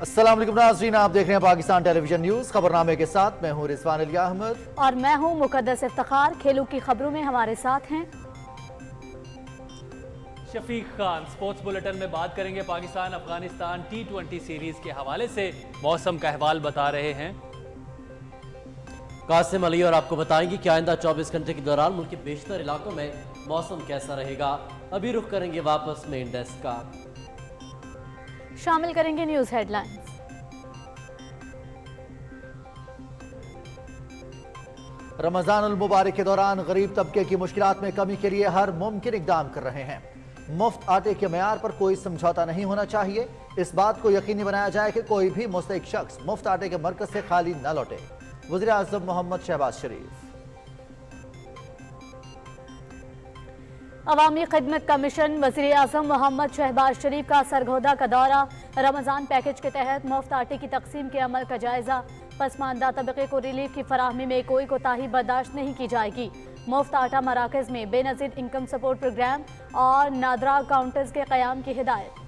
अस्सलाम वालेकुम नाज़रीन, आप देख रहे हैं पाकिस्तान टेलीविजन न्यूज़। खबरनामे के साथ मैं हूं रिजवान अली अहमद और मैं हूं मुकद्दस इफ्तिखार। खेलों की खबरों में हमारे साथ हैं शफीक खान। स्पोर्ट्स बुलेटिन में बात करेंगे पाकिस्तान अफगानिस्तान T20 सीरीज के हवाले से, मौसम का अहवाल बता रहे हैं कासिम अली और आपको बताएंगे कि आइंदा 24 घंटे के दौरान मुल्क के बेशतर इलाकों में मौसम कैसा रहेगा। अभी रुख करेंगे वापस मेन डेस्क का। शामिल करेंगे न्यूज़ हेडलाइंस। रमज़ान अल मुबारक के दौरान गरीब तबके की मुश्किलात में कमी के लिए हर मुमकिन इकदाम कर रहे हैं। मुफ्त आटे के मयार पर कोई समझौता नहीं होना चाहिए। इस बात को यकीनी बनाया जाए कि कोई भी मुस्तहिक शख्स मुफ्त आटे के मरकज से खाली न लौटे। वज़ीर आज़म मोहम्मद शहबाज शरीफ। अवामी खिदमत कमीशन वज़ीर आज़म मोहम्मद शहबाज शरीफ का सरगोदा का दौरा। रमज़ान पैकेज के तहत मुफ्त आटे की तकसीम के अमल का जायजा। पसमानदा तबके को रिलीफ की फराहमी में कोई कोताही बर्दाश्त नहीं की जाएगी। मुफ्त आटा मराकज़ में बेनज़ीर इनकम सपोर्ट प्रोग्राम और नादरा काउंटर्स के क़याम की हिदायत।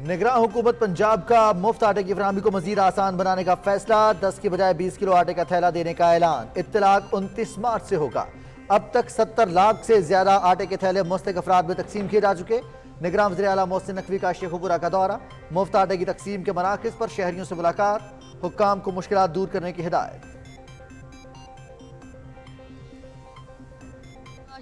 निगरान हुकूमत पंजाब का मुफ्त आटे की फराहमी को मजीद आसान बनाने का फैसला। 10 की बजाय 20 किलो आटे का थैला देने का ऐलान। इत्तलाक 29 मार्च से होगा। अब तक 70 लाख से ज्यादा आटे के थैले मुस्तहिक अफराद में तकसीम किए जा चुके। निगरान वज़ीर आला मोहसिन नकवी का शेखुपुरा का दौरा। मुफ्त आटे की तकसीम के मराकज़ पर शहरियों से मुलाकात। हुक्काम को मुश्किलात दूर करने की हिदायत।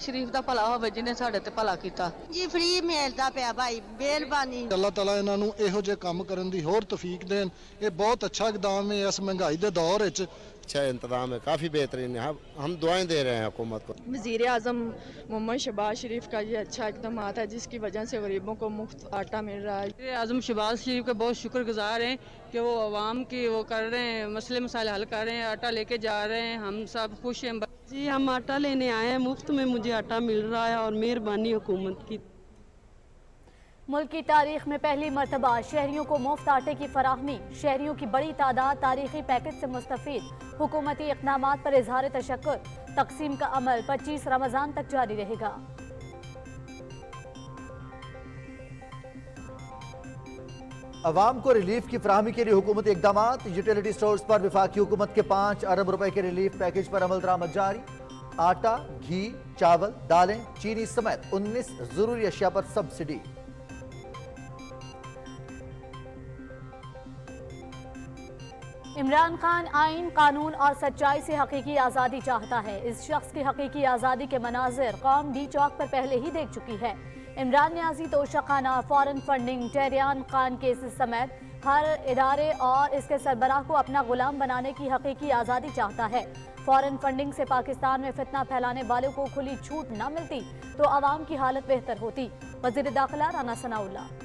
शरीफ ਦਾ ਭਲਾ ਹੋਵੇ ਜਿਨੇ ਸਾਡੇ ਤੇ ਭਲਾ ਕੀਤਾ ਜੀ। ਫ੍ਰੀ ਮਿਲਦਾ ਪਿਆ ਭਾਈ, ਮਿਹਰਬਾਨੀ। ਅੱਲਾਹ ਤਾਲਾ ਇਹਨਾਂ ਨੂੰ ਇਹੋ ਜਿਹੇ ਕੰਮ ਕਰਨ ਦੀ ਹੋਰ ਤੌਫੀਕ ਦੇਣ। ਇਹ ਬਹੁਤ ਅੱਛਾ ਇਕਦਾਮ ਹੈ ਇਸ ਮਹਿੰਗਾਈ ਦੇ ਦੌਰ ਵਿੱਚ। अच्छा इंतजाम है, काफ़ी बेहतरीन है। हम दुआएं दे रहे हैं हुकूमत को। वज़ीर आज़म मोहम्मद शहबाज शरीफ का ये अच्छा इकदाम है जिसकी वजह से गरीबों को मुफ्त आटा मिल रहा है। वज़ीर आज़म शहबाज शरीफ के बहुत शुक्रगुजार हैं कि वो आवाम की वो कर रहे हैं, मसले मसाइल हल कर रहे हैं, आटा लेके जा रहे हैं। हम सब खुश हैं जी, हम आटा लेने आए हैं, मुफ्त में मुझे आटा मिल रहा है और मेहरबानी हुकूमत की। मुल्क की तारीख में पहली मरतबा शहरियों को मुफ्त आटे की फराहमी। शहरियों की बड़ी तादाद तारीखी पैकेज से मुस्तफीद। हुकूमती इक़दामात पर इजहार तशक्कुर। तकसीम का अमल 25 रमज़ान तक जारी रहेगा। अवाम को रिलीफ की फराहमी के लिए हुकूमती इक़दामात। यूटिलिटी स्टोर्स पर वफाकी हुकूमत के 5 अरब रुपए के रिलीफ पैकेज पर अमल दरामद जारी। आटा, घी, चावल, दालें, चीनी समेत 19 जरूरी अशिया पर सब्सिडी। इमरान खान आइन, कानून और सच्चाई से हकीकी आज़ादी चाहता है। इस शख्स की हकीकी आज़ादी के मनाजिर कौम डी चौक पर पहले ही देख चुकी है। Imran Niazi, Toshakhana, foreign funding, Tyrian Khan cases समेत हर इदारे और इसके सरबराह को अपना गुलाम बनाने की हकीकी आज़ादी चाहता है। फॉरेन फंडिंग से पाकिस्तान में फितना फैलाने वालों को खुली छूट न मिलती तो आवाम की हालत बेहतर होती। वज़ीर दाखिला राना सनाउल्लाह।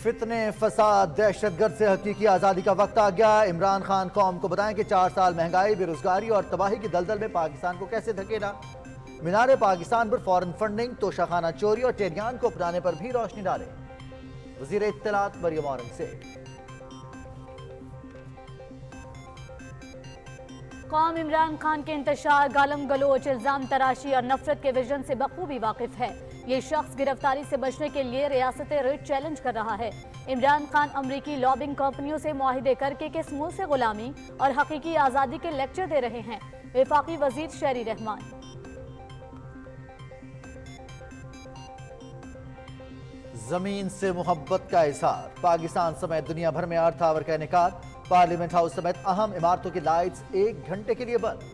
फितने, फसाद, दहशतगर्द से हकीकी आज़ादी का वक्त आ गया। इमरान खान कौम को बताएं कि 4 साल महंगाई, बेरोजगारी और तबाही की दलदल में पाकिस्तान को कैसे धकेला। मीनारे पाकिस्तान पर फॉरेन फंडिंग, तोशाखाना चोरी और टेरियान को अपनाने पर भी रोशनी डाले। वज़ीर इत्तलात मरियम औरंगज़ेब। कौम इमरान खान के इंतशार, गालम गलोच, इल्जाम तराशी और नफरत के विजन से बखूबी वाकिफ है। ये शख्स गिरफ्तारी से बचने के लिए रियासत रेड चैलेंज कर रहा है। इमरान खान अमरीकी लॉबिंग कंपनियों से मुआहिदे करके किस मुंह से गुलामी और हकीकी आज़ादी के लेक्चर दे रहे हैं। वफाकी वजीर शहरी रहमान। जमीन से मोहब्बत का इजहार। पाकिस्तान समेत दुनिया भर में अर्थ टावर का इनेकाद। पार्लियामेंट हाउस समेत अहम इमारतों की लाइट्स 1 घंटे के लिए बंद।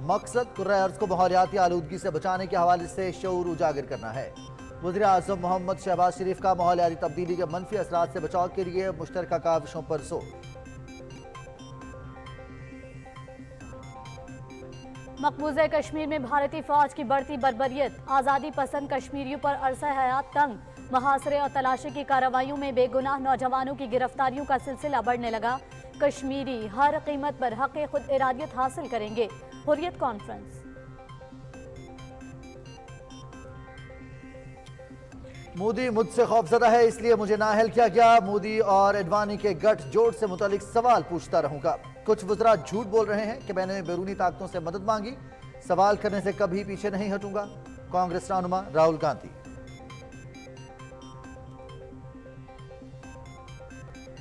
मकसद कुर्रा अर्ज को माहौलियाती आलूदगी से बचाने के हवाले से शऊर उजागर करना है। वज़ीर आज़म मोहम्मद शहबाज शरीफ का माहौलियाती तब्दीली के मनफी असरात से बचाव के लिए मुश्तरका काविशों पर जोर। मकबूजा कश्मीर में भारतीय फौज की बढ़ती बर्बरियत। आज़ादी पसंद कश्मीरियों पर अरसा हयात तंग। मुहासरे और तलाशी की कार्रवाइयों में बेगुनाह नौजवानों की गिरफ्तारियों का सिलसिला बढ़ने लगा। कश्मीरी हर कीमत पर हक़ खुद इरादियत हासिल करेंगे। हुर्रियत कॉन्फ्रेंस। मोदी मुझसे खौफजदा है, इसलिए मुझे नाअहल किया गया। मोदी और एडवाणी के गठजोड़ से मुतालिक सवाल पूछता रहूंगा। कुछ वज़रा झूठ बोल रहे हैं कि मैंने बैरूनी ताकतों से मदद मांगी। सवाल करने से कभी पीछे नहीं हटूंगा, कांग्रेस रहनुमा राहुल गांधी।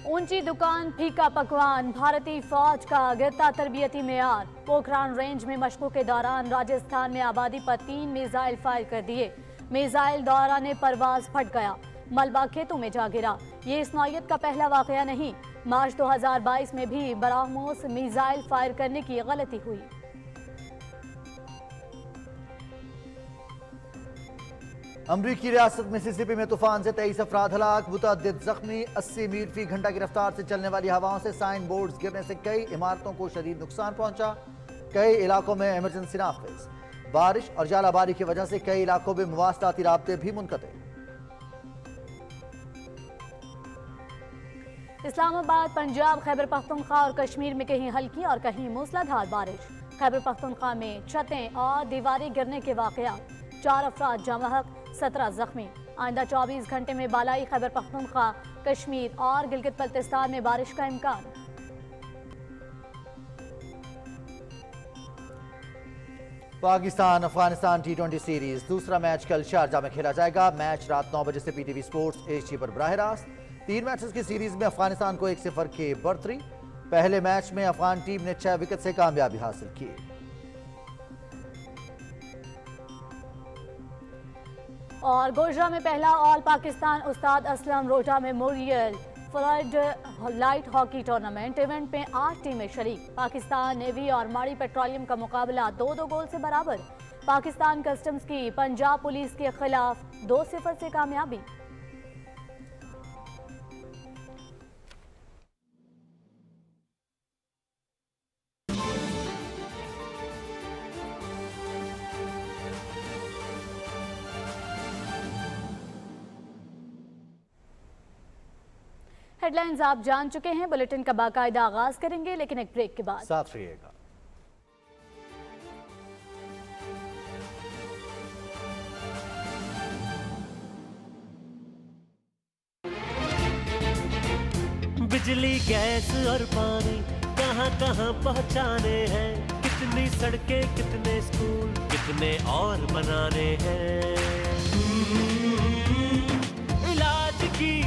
ऊंची दुकान, फीका पकवान, भारतीय फौज का गिरता तरबियती मेयार। पोखरान रेंज में मशकों के दौरान राजस्थान में आबादी पर 3 मिसाइल फायर कर दिए। मिसाइल दौरान परवाज फट गया, मलबा खेतों में जा गिरा। ये इस नौयत का पहला वाकया नहीं। मार्च 2022 में भी बरामोस मिसाइल फायर करने की गलती हुई। अमरीकी रियासत मिसिसिपी में तूफान से 23 अफराद हलाक, मुतअद्दिद जख्मी। 80 मील फी घंटा की रफ्तार से चलने वाली हवाओं से साइन बोर्ड्स गिरने से कई इमारतों को शदीद नुकसान पहुंचा। कई इलाकों में इमरजेंसी नाफिज। बारिश और जालाबारी की वजह से कई इलाकों में मुवासलाती राब्ते भी मुनक़ते। इस्लामाबाद, पंजाब, खैबर पख्तूनख्वा और कश्मीर में कहीं हल्की और कहीं मूसलाधार बारिश। खैबर पख्तूनख्वा में छतें और दीवारें गिरने के वाकया, 4 अफराद जामहक, 17 जख्मी। आइंदा 24 घंटे में बालाई खैबर पख्तूनख्वा, कश्मीर और गिलगित बल्तिस्तान में बारिश का इम्कान। पाकिस्तान अफगानिस्तान T20 सीरीज दूसरा मैच कल शारजा में खेला जाएगा। मैच रात 9 बजे से PTV स्पोर्ट्स HD पर बराह रास्त। 3 मैचेस की सीरीज में अफगानिस्तान को 1-0 के बर्तरी। पहले मैच में अफगान टीम ने 6 विकेट से कामयाबी हासिल की। और गोजरा में पहला ऑल पाकिस्तान उस्ताद असलम रोजा memorial flood light hockey tournament event में 8 टीमें शरीक। पाकिस्तान नेवी और माड़ी पेट्रोलियम का मुकाबला 2-2 गोल से बराबर। पाकिस्तान कस्टम्स की पंजाब पुलिस के खिलाफ 2-0 से कामयाबी। हेडलाइंस आप जान चुके हैं। बुलेटिन का बाकायदा आगाज करेंगे, लेकिन एक ब्रेक के बाद। साथ रहिएगा। बिजली, गैस और पानी कहां कहां पहुंचाने हैं। कितनी सड़कें, कितने स्कूल, कितने और बनाने हैं।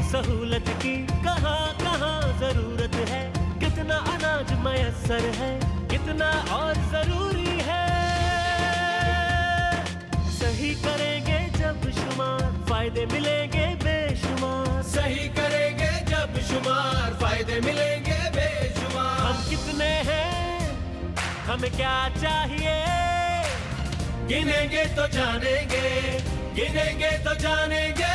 सहूलत की कहां कहां जरूरत है। कितना अनाज मयसर है, कितना और जरूरी है। सही करेंगे जब शुमार, फायदे मिलेंगे बेशुमार। सही करेंगे जब शुमार, फायदे मिलेंगे बेशुमार। हम कितने हैं, हमें क्या चाहिए, गिनेंगे तो जानेंगे, गिनेंगे तो जानेंगे।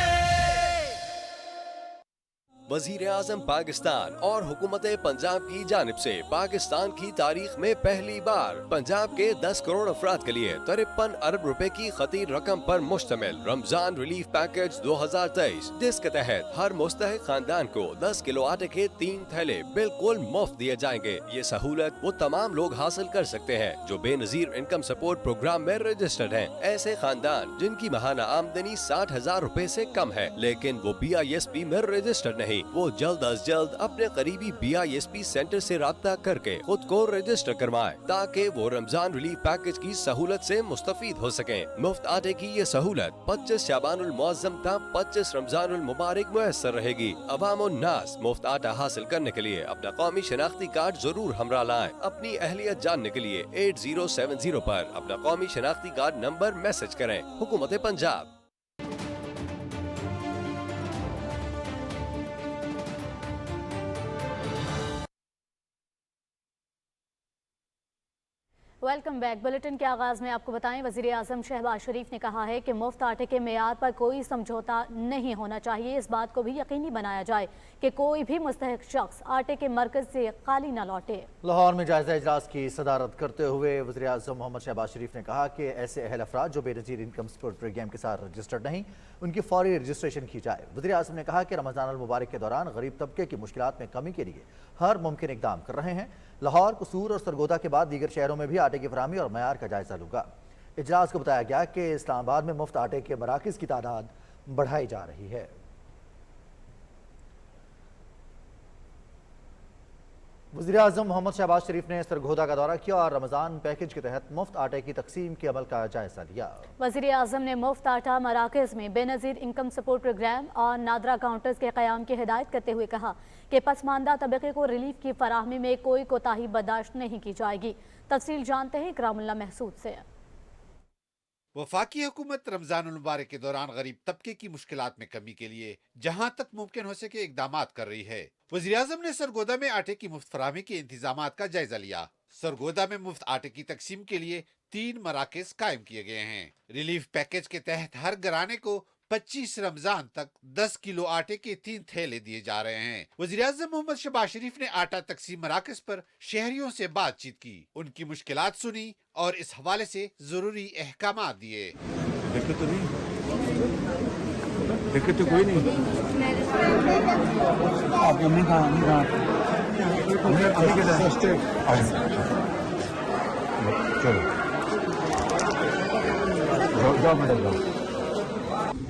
वज़ीर आज़म पाकिस्तान और हुकूमत पंजाब की जानिब से पाकिस्तान की तारीख में पहली बार पंजाब के 10 करोड़ अफराद के लिए 53 अरब रुपए की खतीर रकम पर मुश्तमिल रमजान रिलीफ पैकेज 2023, जिसके तहत हर मुस्तहिक खानदान को 10 किलो आटे के 3 थैले बिल्कुल मुफ्त दिए जाएंगे। ये सहूलत वो तमाम लोग हासिल कर सकते हैं जो बेनजीर इनकम सपोर्ट प्रोग्राम में रजिस्टर्ड हैं। ऐसे खानदान जिनकी माहाना आमदनी 60,000 रुपए से कम है, लेकिन वो BISP में रजिस्टर्ड नहीं, वो जल्द अज जल्द अपने करीबी BISP सेंटर से राब्ता करके खुद को रजिस्टर करवाएं, ताकि वो रमजान रिलीफ पैकेज की सहूलत से मुस्तफीद हो सकें। मुफ्त आटे की ये सहूलत 25 शाबानुल मुअज्जम तक 25 रमजानुल मुबारक मुयस्सर रहेगी। अवामुन नास मुफ्त आटा हासिल करने के लिए अपना कौमी शनाख्ती कार्ड जरूर हमरा लाएं। अपनी अहलियत जानने के लिए 8070 पर अपना कौमी शनाख्ती कार्ड नंबर मैसेज करें। हुकूमत पंजाब। Welcome back. बुलेटिन के आगाज में आपको बताएं, वजीर आजम शहबाज शरीफ ने कहा है कि मुफ्त आटे के मेयार पर कोई समझौता नहीं होना चाहिए। इस बात को भी यकीनी बनाया जाए कि कोई भी मुस्तहिक शख्स आटे के मरकज से खाली न लौटे। लाहौर में जायजा इजलास की सदारत करते हुए वज़ीर आज़म मोहम्मद शहबाज शरीफ ने कहा कि ऐसे अहल अफराद जो बेनज़ीर इनकम सपोर्ट प्रोग्राम के साथ रजिस्टर्ड नहीं, उनकी फौरी रजिस्ट्रेशन की जाए। वज़ीर आज़म ने कहा कि रमज़ान अल मुबारक के दौरान गरीब तबके की मुश्किलात में कमी के लिए हर मुमकिन इकदाम कर रहे हैं। लाहौर, कसूर और सरगोदा के बाद दीगर शहरों में भी आटे की फराहमी और मयार का जायजा लूंगा। इजलास को बताया गया कि इस्लामाबाद में मुफ्त आटे के मराकज़ की तादाद बढ़ाई जा रही है। वज़ीर-ए-आज़म मोहम्मद शहबाज शरीफ ने सरगोदा का दौरा किया और रमज़ान पैकेज के तहत मुफ्त आटे की तकसीम के अमल का जायजा लिया। वज़ीर-ए-आज़म ने मुफ्त आटा मराकज़ में बेनज़ीर इनकम सपोर्ट प्रोग्राम और नादरा काउंटर्स के क़याम की हिदायत करते हुए कहा कि पसमानदा तबके को रिलीफ की फराहमी में कोई कोताही बर्दाश्त नहीं की जाएगी। तफसील जानते हैं इकरामुल्लाह महसूद से। वफाकी हुकूमत रमजान मुबारक के दौरान गरीब तबके की मुश्किलात में कमी के लिए जहां तक मुमकिन हो सके इकदामात कर रही है। वज़ीर-ए-आज़म ने सरगोदा में आटे की मुफ्त फराहमी के इंतजामात का जायजा लिया। सरगोदा में मुफ्त आटे की तकसीम के लिए 3 मराकज़ कायम किए गए हैं। रिलीफ पैकेज के तहत हर घराने को 25 रमजान तक 10 किलो आटे के 3 थैले दिए जा रहे हैं। वज़ीर-ए-आज़म मोहम्मद शहबाज शरीफ ने आटा तकसीम मराकज़ पर शहरियों से बातचीत की, उनकी मुश्किलात सुनी और इस हवाले से जरूरी अहकामात दिए। दिक्कत तो कोई नहीं। हमने कहा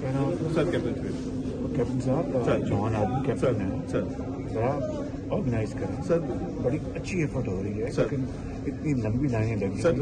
चलो सर कैप्टन साहब जवान आदमी कैप्टन है सर, जरा ऑर्गेनाइज करें सर। बड़ी अच्छी एफर्ट हो रही है लेकिन इतनी लंबी लाइनें लगी सर,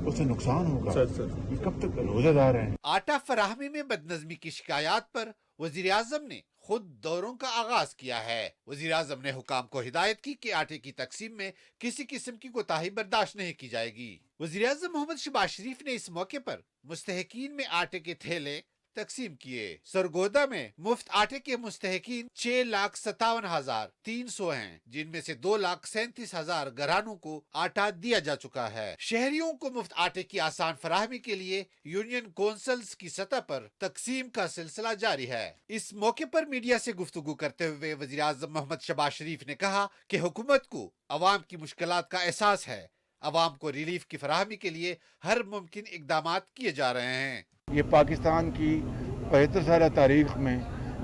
उससे नुकसान होगा सर। ये कब तक रोजेदार हैं। आटा फराहमी में बदनज़मी की शिकायत पर वज़ीर-ए-आज़म ने खुद दौरों का आगाज किया है। वज़ीर-ए-आज़म ने हुकाम को हिदायत की कि आटे की तकसीम में किसी किस्म की कोताही बर्दाश्त नहीं की जाएगी। वज़ीर-ए-आज़म मोहम्मद शहबाज शरीफ ने इस मौके पर मुस्तहिकीन में आटे के थैले तकसीम किए। सरगोदा में मुफ्त आटे के मुस्तहिकीन 6,57,300 हैं, जिनमें से 2,37,000 घरानों को आटा दिया जा चुका है। शहरियों को मुफ्त आटे की आसान फराहमी के लिए यूनियन कौंसल्स की सतह पर तकसीम का सिलसिला जारी है। इस मौके पर मीडिया से गुफ्तगू करते हुए वज़ीर-ए-आज़म मोहम्मद शहबाज शरीफ ने कहा कि हुकूमत को अवाम की मुश्किलात का एहसास है। अवाम को रिलीफ की फराहमी के लिए हर मुमकिन इकदामात किए जा रहे हैं। ये पाकिस्तान की 75 साल तारीख में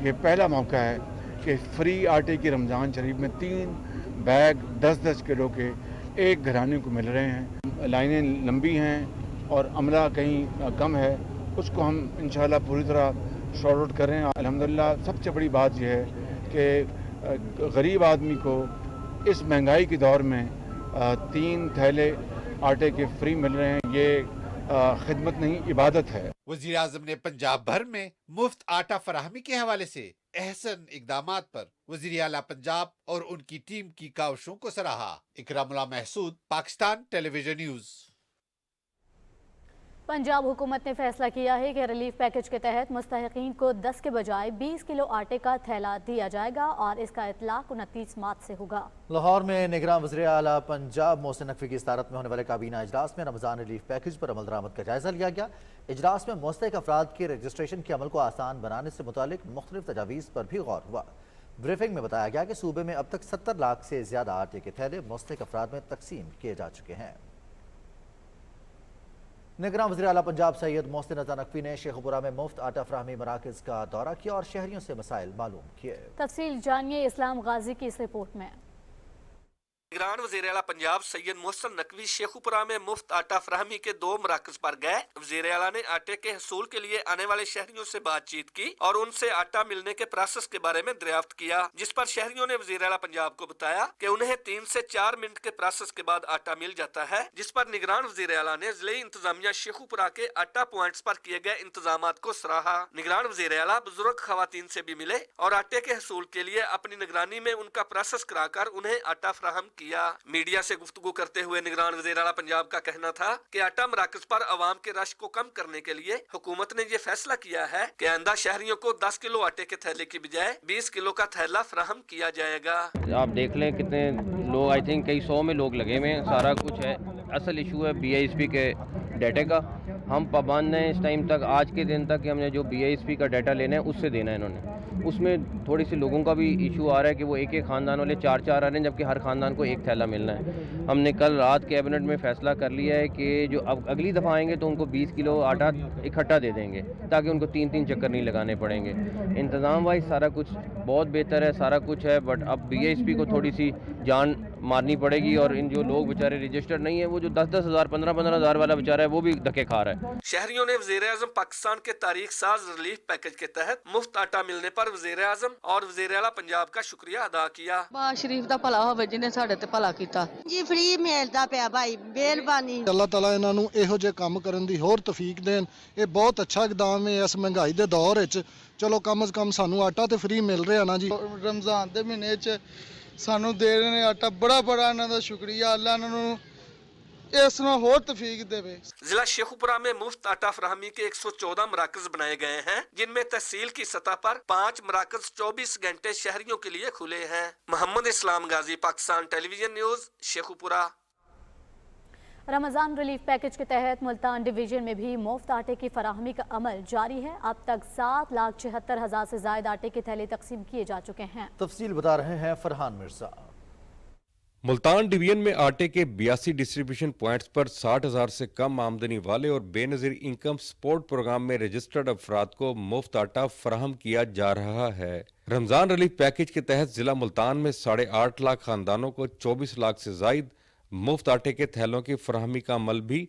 ये पहला मौका है कि फ्री आटे की रमज़ान शरीफ में 3 बैग 10-10 किलो के एक घराने को मिल रहे हैं। लाइनें लंबी हैं और अमला कहीं कम है, उसको हम इंशाल्लाह पूरी तरह शॉर्ट आउट कर रहे हैं। अल्हम्दुलिल्लाह सबसे बड़ी बात यह है कि गरीब आदमी को इस महंगाई के दौर में 3 थैले आटे के फ्री मिल रहे हैं। ये खिदमत नहीं, इबादत है। वज़ीर-ए-आज़म ने पंजाब भर में मुफ्त आटा फराहमी के हवाले से अहसन इकदामात पर वज़ीर आला पंजाब और उनकी टीम की काविशों को सराहा। Ikramullah Mehsud, Pakistan television news. पंजाब हुकूमत ने फैसला किया है कि रिलीफ पैकेज के तहत मुस्तहिकीन को 10 के बजाय 20 किलो आटे का थैला दिया जाएगा और इसका इतलाक 29 मार्च से होगा। लाहौर में निगरान वज़ीर आला पंजाब मोहसिन नकवी की सदारत में होने वाले काबीना इजलास में रमज़ान रिलीफ पैकेज पर अमल दरामद का जायजा लिया गया। इजलास में मुस्तहिक अफराद के रजिस्ट्रेशन के अमल को आसान बनाने से मुतालिक मुख्तलिफ तजावीज़ पर भी गौर हुआ। ब्रीफिंग में बताया गया कि सूबे में अब तक 70 लाख से ज़्यादा आटे के थैले मुस्तहिक अफराद में तकसीम किए जा चुके हैं। निगरान वज़ीर आला पंजाब सैयद मोहसिन रज़ा नकवी ने शेखुपुरा में मुफ्त आटा फराहमी मराकज़ का दौरा किया और शहरियों से मसाइल मालूम किए। तफसील जानिए इस्लाम गाजी की इस रिपोर्ट में। निगरान वज़ीर आला पंजाब सैयद मोहसिन नकवी शेखुपुरा में मुफ्त आटा फराहमी के 2 मराकज़ पर गए। वज़ीर आला ने आटे के हसूल के लिए आने वाले शहरियों से बातचीत की और उनसे आटा मिलने के प्रोसेस के बारे में दरियाफ्त किया, जिस पर शहरियों ने वज़ीर आला पंजाब को बताया कि उन्हें 3 से 4 मिनट के प्रोसेस के बाद आटा मिल जाता है, जिस पर निगरान वज़ीर आला ने ज़िले इंतजामिया शेखुपुरा के आटा पॉइंट्स पर किए गए इंतजामात को सराहा। निगरान वज़ीर आला बुजुर्ग खवातीन से भी मिले और आटे के हसूल के लिए अपनी निगरानी में उनका प्रोसेस कराकर उन्हें आटा फराहम किया। मीडिया से गुफ्तगू करते हुए निगरान वज़ीर आला पंजाब का कहना था कि आटा मराकज़ पर अवाम के रश को कम करने के लिए हुकूमत ने ये फैसला किया है कि आइंदा शहरियों को 10 किलो आटे के थैले की बजाय 20 किलो का थैला फराहम किया जाएगा। आप देख लें कितने लोग, आई थिंक कई 100 में लोग लगे हुए हैं, सारा कुछ है। असल इशू है BISP के डाटे का। हम पाबंद हैं इस टाइम तक, आज के दिन तक कि हमने जो BISP का डाटा लेना है उससे देना है इन्होंने। उसमें थोड़ी सी लोगों का भी इशू आ रहा है कि वो एक ख़ानदान वाले 4-4 आ रहे हैं, जबकि हर ख़ानदान को एक थैला मिलना है। हमने कल रात कैबिनेट में फ़ैसला कर लिया है कि जो अब अगली दफ़ा आएंगे तो उनको 20 किलो आटा इकट्ठा दे देंगे ताकि उनको 3-3 चक्कर नहीं लगाने पड़ेंगे। इंतज़ाम वाइज सारा कुछ बहुत बेहतर है, सारा कुछ है, बट अब BISP को थोड़ी सी जान मारनी पड़ेगी और इन जो लोग बेचारे रजिस्टर्ड नहीं है, वो जो 10-10 हज़ार 15-15 हज़ार वाला बेचारा है, वो भी धक्के खा रहा है। शहरियों ने वज़ीर-ए-आज़म पाकिस्तान के तारीख साज रिलीफ पैकेज के तहत मुफ्त आटा मिलने पर वज़ीर-ए-आज़म और वज़ीर आला पंजाब का शुक्रिया अदा किया। बाबा शरीफ ਦਾ ਭਲਾ ਹੋਵੇ ਜਿਨੇ ਸਾਡੇ ਤੇ ਭਲਾ ਕੀਤਾ ਜੀ ਫ੍ਰੀ ਮਿਲਦਾ ਪਿਆ ਭਾਈ ਮਿਹਰਬਾਨੀ ਅੱਲਾਹ ਤਾਲਾ ਇਹਨਾਂ ਨੂੰ ਇਹੋ ਜਿਹੇ ਕੰਮ ਕਰਨ ਦੀ ਹੋਰ ਤੌਫੀਕ ਦੇਣ। ਇਹ ਬਹੁਤ ਅੱਛਾ ਇਕਦਾਮ ਹੈ ਇਸ ਮਹਿੰਗਾਈ ਦੇ ਦੌਰ ਵਿੱਚ। ਚਲੋ ਕਮ ਸੇ ਕਮ ਸਾਨੂੰ ਆਟਾ ਤੇ ਫ੍ਰੀ ਮਿਲ ਰਿਹਾ ਨਾ ਜੀ। ਰਮਜ਼ਾਨ ਦੇ ਮਹੀਨੇ 'ਚ ਸਾਨੂੰ ਦੇ ਰਹੇ ਨੇ ਆਟਾ, ਬੜਾ ਇਹਨਾਂ ਦਾ ਸ਼ੁਕਰੀਆ। ਅੱਲਾਹ ਇਹਨਾਂ ਨੂੰ ਇਸ ਨਾਲ ਹੋਰ तौफीक देवे। जिला शेखुपुरा में मुफ्त आटा फराहमी के 114 मराकज बनाए गए हैं, जिनमें तहसील की सतह पर 5 मराकज 24 घंटे शहरियों के लिए खुले हैं। Mohammad Islam Ghazi, Pakistan television news, Sheikhupura. Ramzan relief package के तहत मुल्तान डिवीजन में भी मुफ्त आटे की फराहमी का अमल जारी है। अब तक 7,76,000 से ज्यादा आटे के थैले तकसीम किए जा चुके हैं। तफसील बता रहे हैं फरहान मिर्जा। मुल्तान डिवीजन में आटे के 82 डिस्ट्रीब्यूशन पॉइंट्स पर 60,000 से कम आमदनी वाले और बेनज़ीर इनकम सपोर्ट प्रोग्राम में रजिस्टर्ड अफराद को मुफ्त आटा फराहम किया जा रहा है। रमजान रिलीफ पैकेज के तहत जिला मुल्तान में 8.5 लाख खानदानों को 24 लाख से जायद मुफ्त आटे के थैलों की फराहमी का अमल भी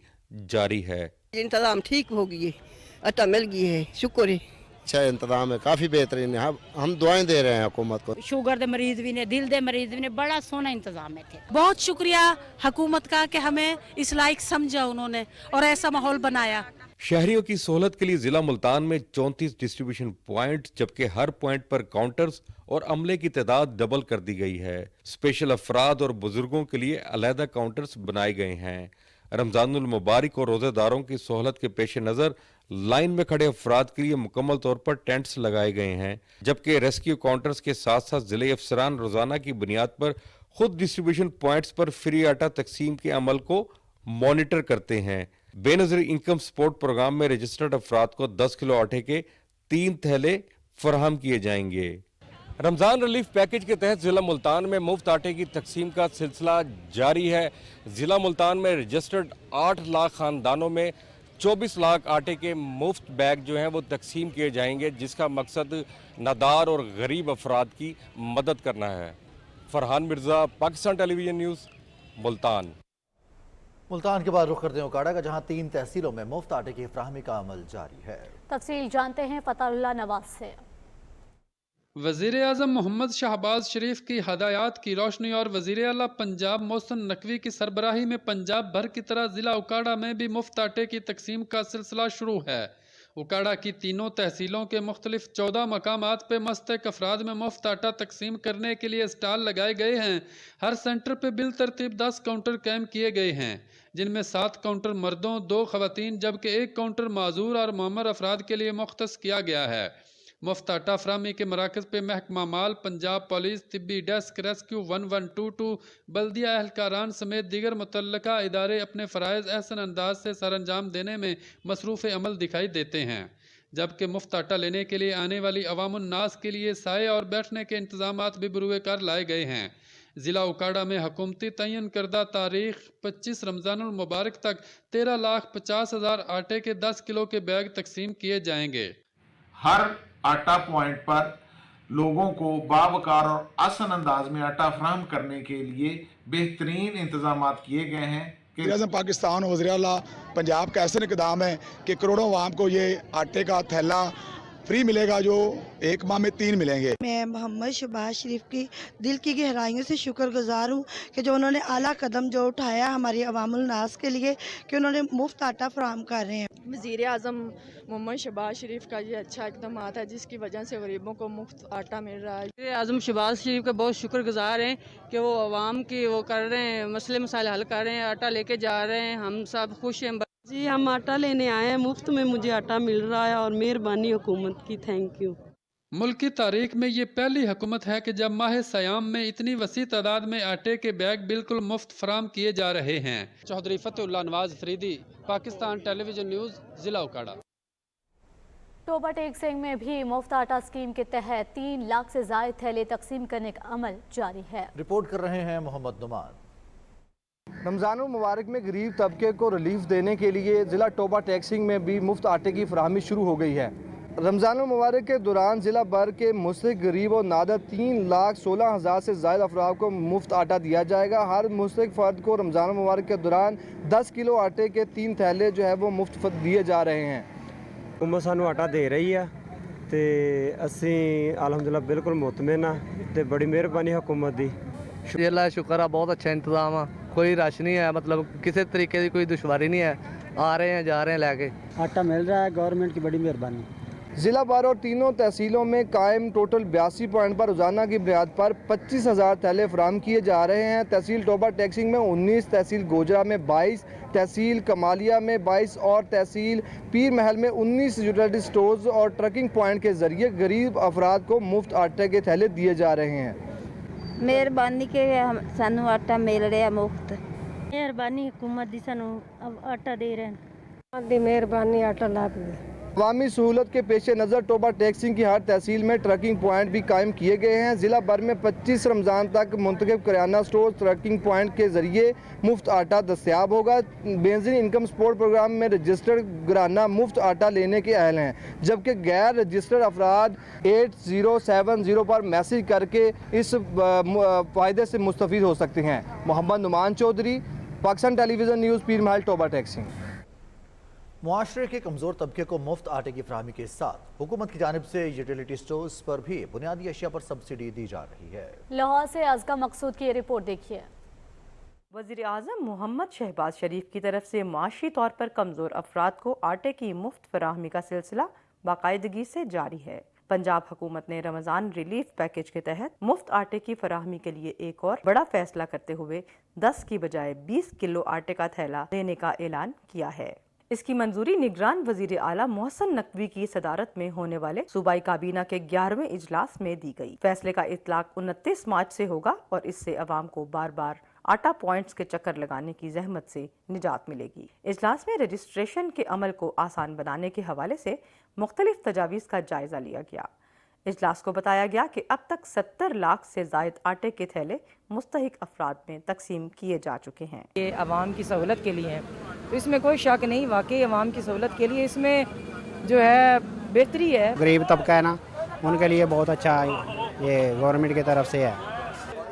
जारी है। इंतजाम ठीक हो गई, आटा मिल गई है, शुक्र है। अच्छा इंतजाम है, काफ़ी बेहतरीन है। हम दुआएं दे रहे हैं हुकूमत को। शुगर दे मरीज भी ने, दिल दे मरीज भी ने, बड़ा सोना इंतजाम है थे। बहुत शुक्रिया हुकूमत का कि हमें इस लायक समझा उन्होंने और ऐसा माहौल बनाया। शहरियों की सहूलत के लिए जिला मुल्तान में 34 डिस्ट्रीब्यूशन पॉइंट, जबकि हर पॉइंट पर काउंटर्स और अमले की तादाद डबल कर दी गई है। स्पेशल अफराद और बुजुर्गों के लिए अलहदा काउंटर्स बनाए गए हैं। रमजानुल मुबारक और रोजेदारों की सहूलत के पेश नज़र लाइन में खड़े अफराद के लिए मुकम्मल तौर पर टेंट्स लगाए गए हैं, जबकि रेस्क्यू काउंटर्स के साथ साथ जिले अफसरान रोजाना की बुनियाद पर खुद डिस्ट्रीब्यूशन पॉइंट्स पर फ्री आटा तकसीम के अमल को मॉनिटर करते हैं। बेनज़ीर इनकम सपोर्ट प्रोग्राम में रजिस्टर्ड अफराद को 10 किलो आटे के 3 थैले फराहम किए जाएंगे। रमजान रिलीफ पैकेज के तहत जिला मुल्तान में मुफ्त आटे की तकसीम का सिलसिला जारी है। जिला मुल्तान में रजिस्टर्ड 8 लाख खानदानों में 24 लाख आटे के मुफ्त बैग जो हैं वो तकसीम किए जाएंगे, जिसका मकसद नादार और गरीब अफराद की मदद करना है। Farhan Mirza, Pakistan television news, Multan. मुल्तान के बाद रुख करते हैं ओकाड़ा का, जहां 3 तहसीलों में मुफ्त आटे की फराहमी का अमल जारी है। तफसील जानते हैं फतहुल्लाह नवाज से। वज़ीर आज़म मोहम्मद शहबाज शरीफ की हदायत की रोशनी और वज़ीर आला पंजाब मोहसिन नकवी की सरबराही में पंजाब भर की तरह ज़िला उकाड़ा में भी मुफ्त आटे की तकसीम का सिलसिला शुरू है। उकाड़ा की तीनों तहसीलों के मुख्तलिफ 14 मकामात पे मस्तक अफराद में मुफ्त आटा तकसीम करने के लिए स्टॉल लगाए गए हैं। हर सेंटर पे बिल तरतीब 10 काउंटर कायम किए गए हैं, जिनमें 7 काउंटर मर्दों, 2 खवातीन, जबकि 1 काउंटर माजूर और मामर अफराद के लिए मुख्तस किया गया है। मुफ्त आटा फराहमी के मराकज़ पे महकमा माल, पंजाब पुलिस, तिब्बी डेस्क, रेस्क्यू 1122, बल्दिया एहलकारान समेत दीगर मुतल्लका इदारे अपने फ़राइज़ एहसन अंदाज से सरअंजाम देने में मसरूफ़ अमल दिखाई देते हैं। जबकि मुफ्त आटा लेने के लिए आने वाली अवामुन्नास के लिए साए और बैठने के इंतज़ामात भी बरूए कार लाए गए हैं। ज़िला उकाड़ा में हुकूमती तयन करदा तारीख 25 रमज़ानुल मुबारक तक 13,50,000 आटे के 10 किलो के बैग तकसीम किए जाएंगे। हर आटा पॉइंट पर लोगों को बावकार और आसान अंदाज में आटा फराहम करने के लिए बेहतरीन इंतजाम किए गए हैं। वज़ीर-ए-आज़म पाकिस्तान और वज़ीर आला पंजाब का ऐसा इक़दाम है कि करोड़ों आवाम को ये आटे का थैला फ्री मिलेगा, जो 1 माह में 3 मिलेंगे। मैं मोहम्मद शबाज शरीफ की दिल की गहराइयों से शुक्रगुजार हूँ कि जो उन्होंने आला कदम जो उठाया हमारी अवामुल नास के लिए, कि उन्होंने मुफ्त आटा फराहम कर रहे हैं। वज़ीर-ए-आज़म मोहम्मद शबाज शरीफ का ये अच्छा इक़दाम है, जिसकी वजह से गरीबों को मुफ्त आटा मिल रहा है। वज़ीर-ए-आज़म शबाज शरीफ का बहुत शुक्रगुजार हैं कि वो आवाम की वो कर रहे हैं, मसले मसाइल हल कर रहे हैं, आटा लेके जा रहे हैं। हम सब खुश हैं। जी हम आटा लेने आए हैं, मुफ्त में मुझे आटा मिल रहा है और मेहरबानी हुकूमत की, थैंक यू। मुल्क की तारीख में ये पहली हुकूमत है कि जब माह सयाम में इतनी वसी तादाद में आटे के बैग बिल्कुल मुफ्त फराम किए जा रहे हैं। चौधरी फतहुल्लाह नवाज फरीदी, पाकिस्तान टेलीविजन न्यूज़, जिला उकाड़ा। टोबा टेक सिंह में भी मुफ्त आटा स्कीम के तहत 3 लाख से ज़ायद थैले तकसीम करने का अमल जारी है। रिपोर्ट कर रहे हैं मोहम्मद नुमान। रमज़ानुल मुबारक में गरीब तबके को रिलीफ देने के लिए ज़िला टोबा टेक सिंह में भी मुफ्त आटे की फराहमी शुरू हो गई है। रमज़ान मुबारक के दौरान ज़िला भर के मुस्तहिक गरीब और नादर 3,16,000 से ज़ायद अफराद को मुफ्त आटा दिया जाएगा। हर मुस्तहिक फ़र्द को रमज़ान मुबारक के दौरान 10 किलो आटे के 3 थैले जो है वो मुफ्त दिए जा रहे हैं। हुकूमत सानू आटा दे रही है तो असी अलहमदुलिल्लाह बिल्कुल मुतमिन हाँ ते बड़ी मेहरबानी हुकूमत दी। अल्लाह शुक्र है, बहुत अच्छा इंतज़ाम है, कोई रश नहीं है, मतलब किसी तरीके की कोई दुश्वारी नहीं है, आ रहे हैं जा रहे हैं लेके। आटा मिल रहा है, गवर्नमेंट की बड़ी मेहरबानी। ज़िला भर और तीनों तहसीलों में कायम टोटल 82 पॉइंट पर रोज़ाना की बुनियाद पर 25,000 थैले फराहम किए जा रहे हैं। तहसील टोबा टैक्सिंग में 19, तहसील गोजरा में 22, तहसील कमालिया में 22 और तहसील पीर महल में 19 यूटिलिटी स्टोर्स और ट्रकिंग पॉइंट के ज़रिए गरीब अफराद को मुफ्त आटे के थैले दिए जा रहे हैं। मेहरबानी के सानू आटा मिल रहा मुफ्त। मेहरबानी हुकूमत दी सानू आटा दे रहे हैं। दी मेहरबानी आटा ला दी। अवामी सहूलत के पेश नज़र टोबा टैक्सिंग की हर तहसील में ट्रकिंग पॉइंट भी कायम किए गए हैं। ज़िला भर में 25 रमज़ान तक मुंतखब किराना स्टोर ट्रकिंग पॉइंट के ज़रिए मुफ्त आटा दस्तयाब होगा। बेंजीन इनकम सपोर्ट प्रोग्राम में रजिस्टर्ड घराना मुफ्त आटा लेने के अहल हैं, जबकि गैर रजिस्टर्ड अफराद 8070 पर मैसेज करके इस फ़ायदे से मुस्तफ़ीद हो सकते हैं। मोहम्मद नुमान चौधरी, पाकिस्तान टेलीविज़न न्यूज़, पीर महल, टोबा टैक्सिंग। मुआशरे के कमज़ोर तबके को मुफ्त आटे की फराहमी के साथ हुकूमत की जानिब से यूटिलिटी स्टोर्स पर भी बुनियादी अशिया पर सब्सिडी दी जा रही है। लाहौर से अज़का मकसूद की रिपोर्ट देखिए। वज़ीर आज़म मोहम्मद शहबाज शरीफ की तरफ से माशी तौर पर कमज़ोर अफराद को आटे की मुफ्त फराहमी का सिलसिला बाकायदगी से जारी है। पंजाब हुकूमत ने रमज़ान रिलीफ पैकेज के तहत मुफ्त आटे की फराहमी के लिए एक और बड़ा फैसला करते हुए 10 की बजाय 20 किलो आटे का थैला देने का ऐलान किया है। इसकी मंजूरी निगरान वजीर आला मोहसिन नकवी की सदारत में होने वाले सूबाई काबीना के 11वें इजलास में दी गई। फैसले का इतलाक 29 मार्च से होगा और इससे अवाम को बार बार आटा पॉइंट्स के चक्कर लगाने की जहमत से निजात मिलेगी। इजलास में रजिस्ट्रेशन के अमल को आसान बनाने के हवाले से मुख्तलिफ तजावीज़ का जायजा लिया गया। इजलास को बताया गया कि अब तक 70 लाख से ज़ायद आटे के थैले मुस्तहिक अफराद में तकसीम किए जा चुके हैं। ये आवाम की सहूलत के लिए है, तो इसमें कोई शक नहीं, वाकई आवाम की सहूलत के लिए इसमें जो है बेहतरी है। गरीब तबका है ना, उनके लिए बहुत अच्छा ये गवर्नमेंट की तरफ से है।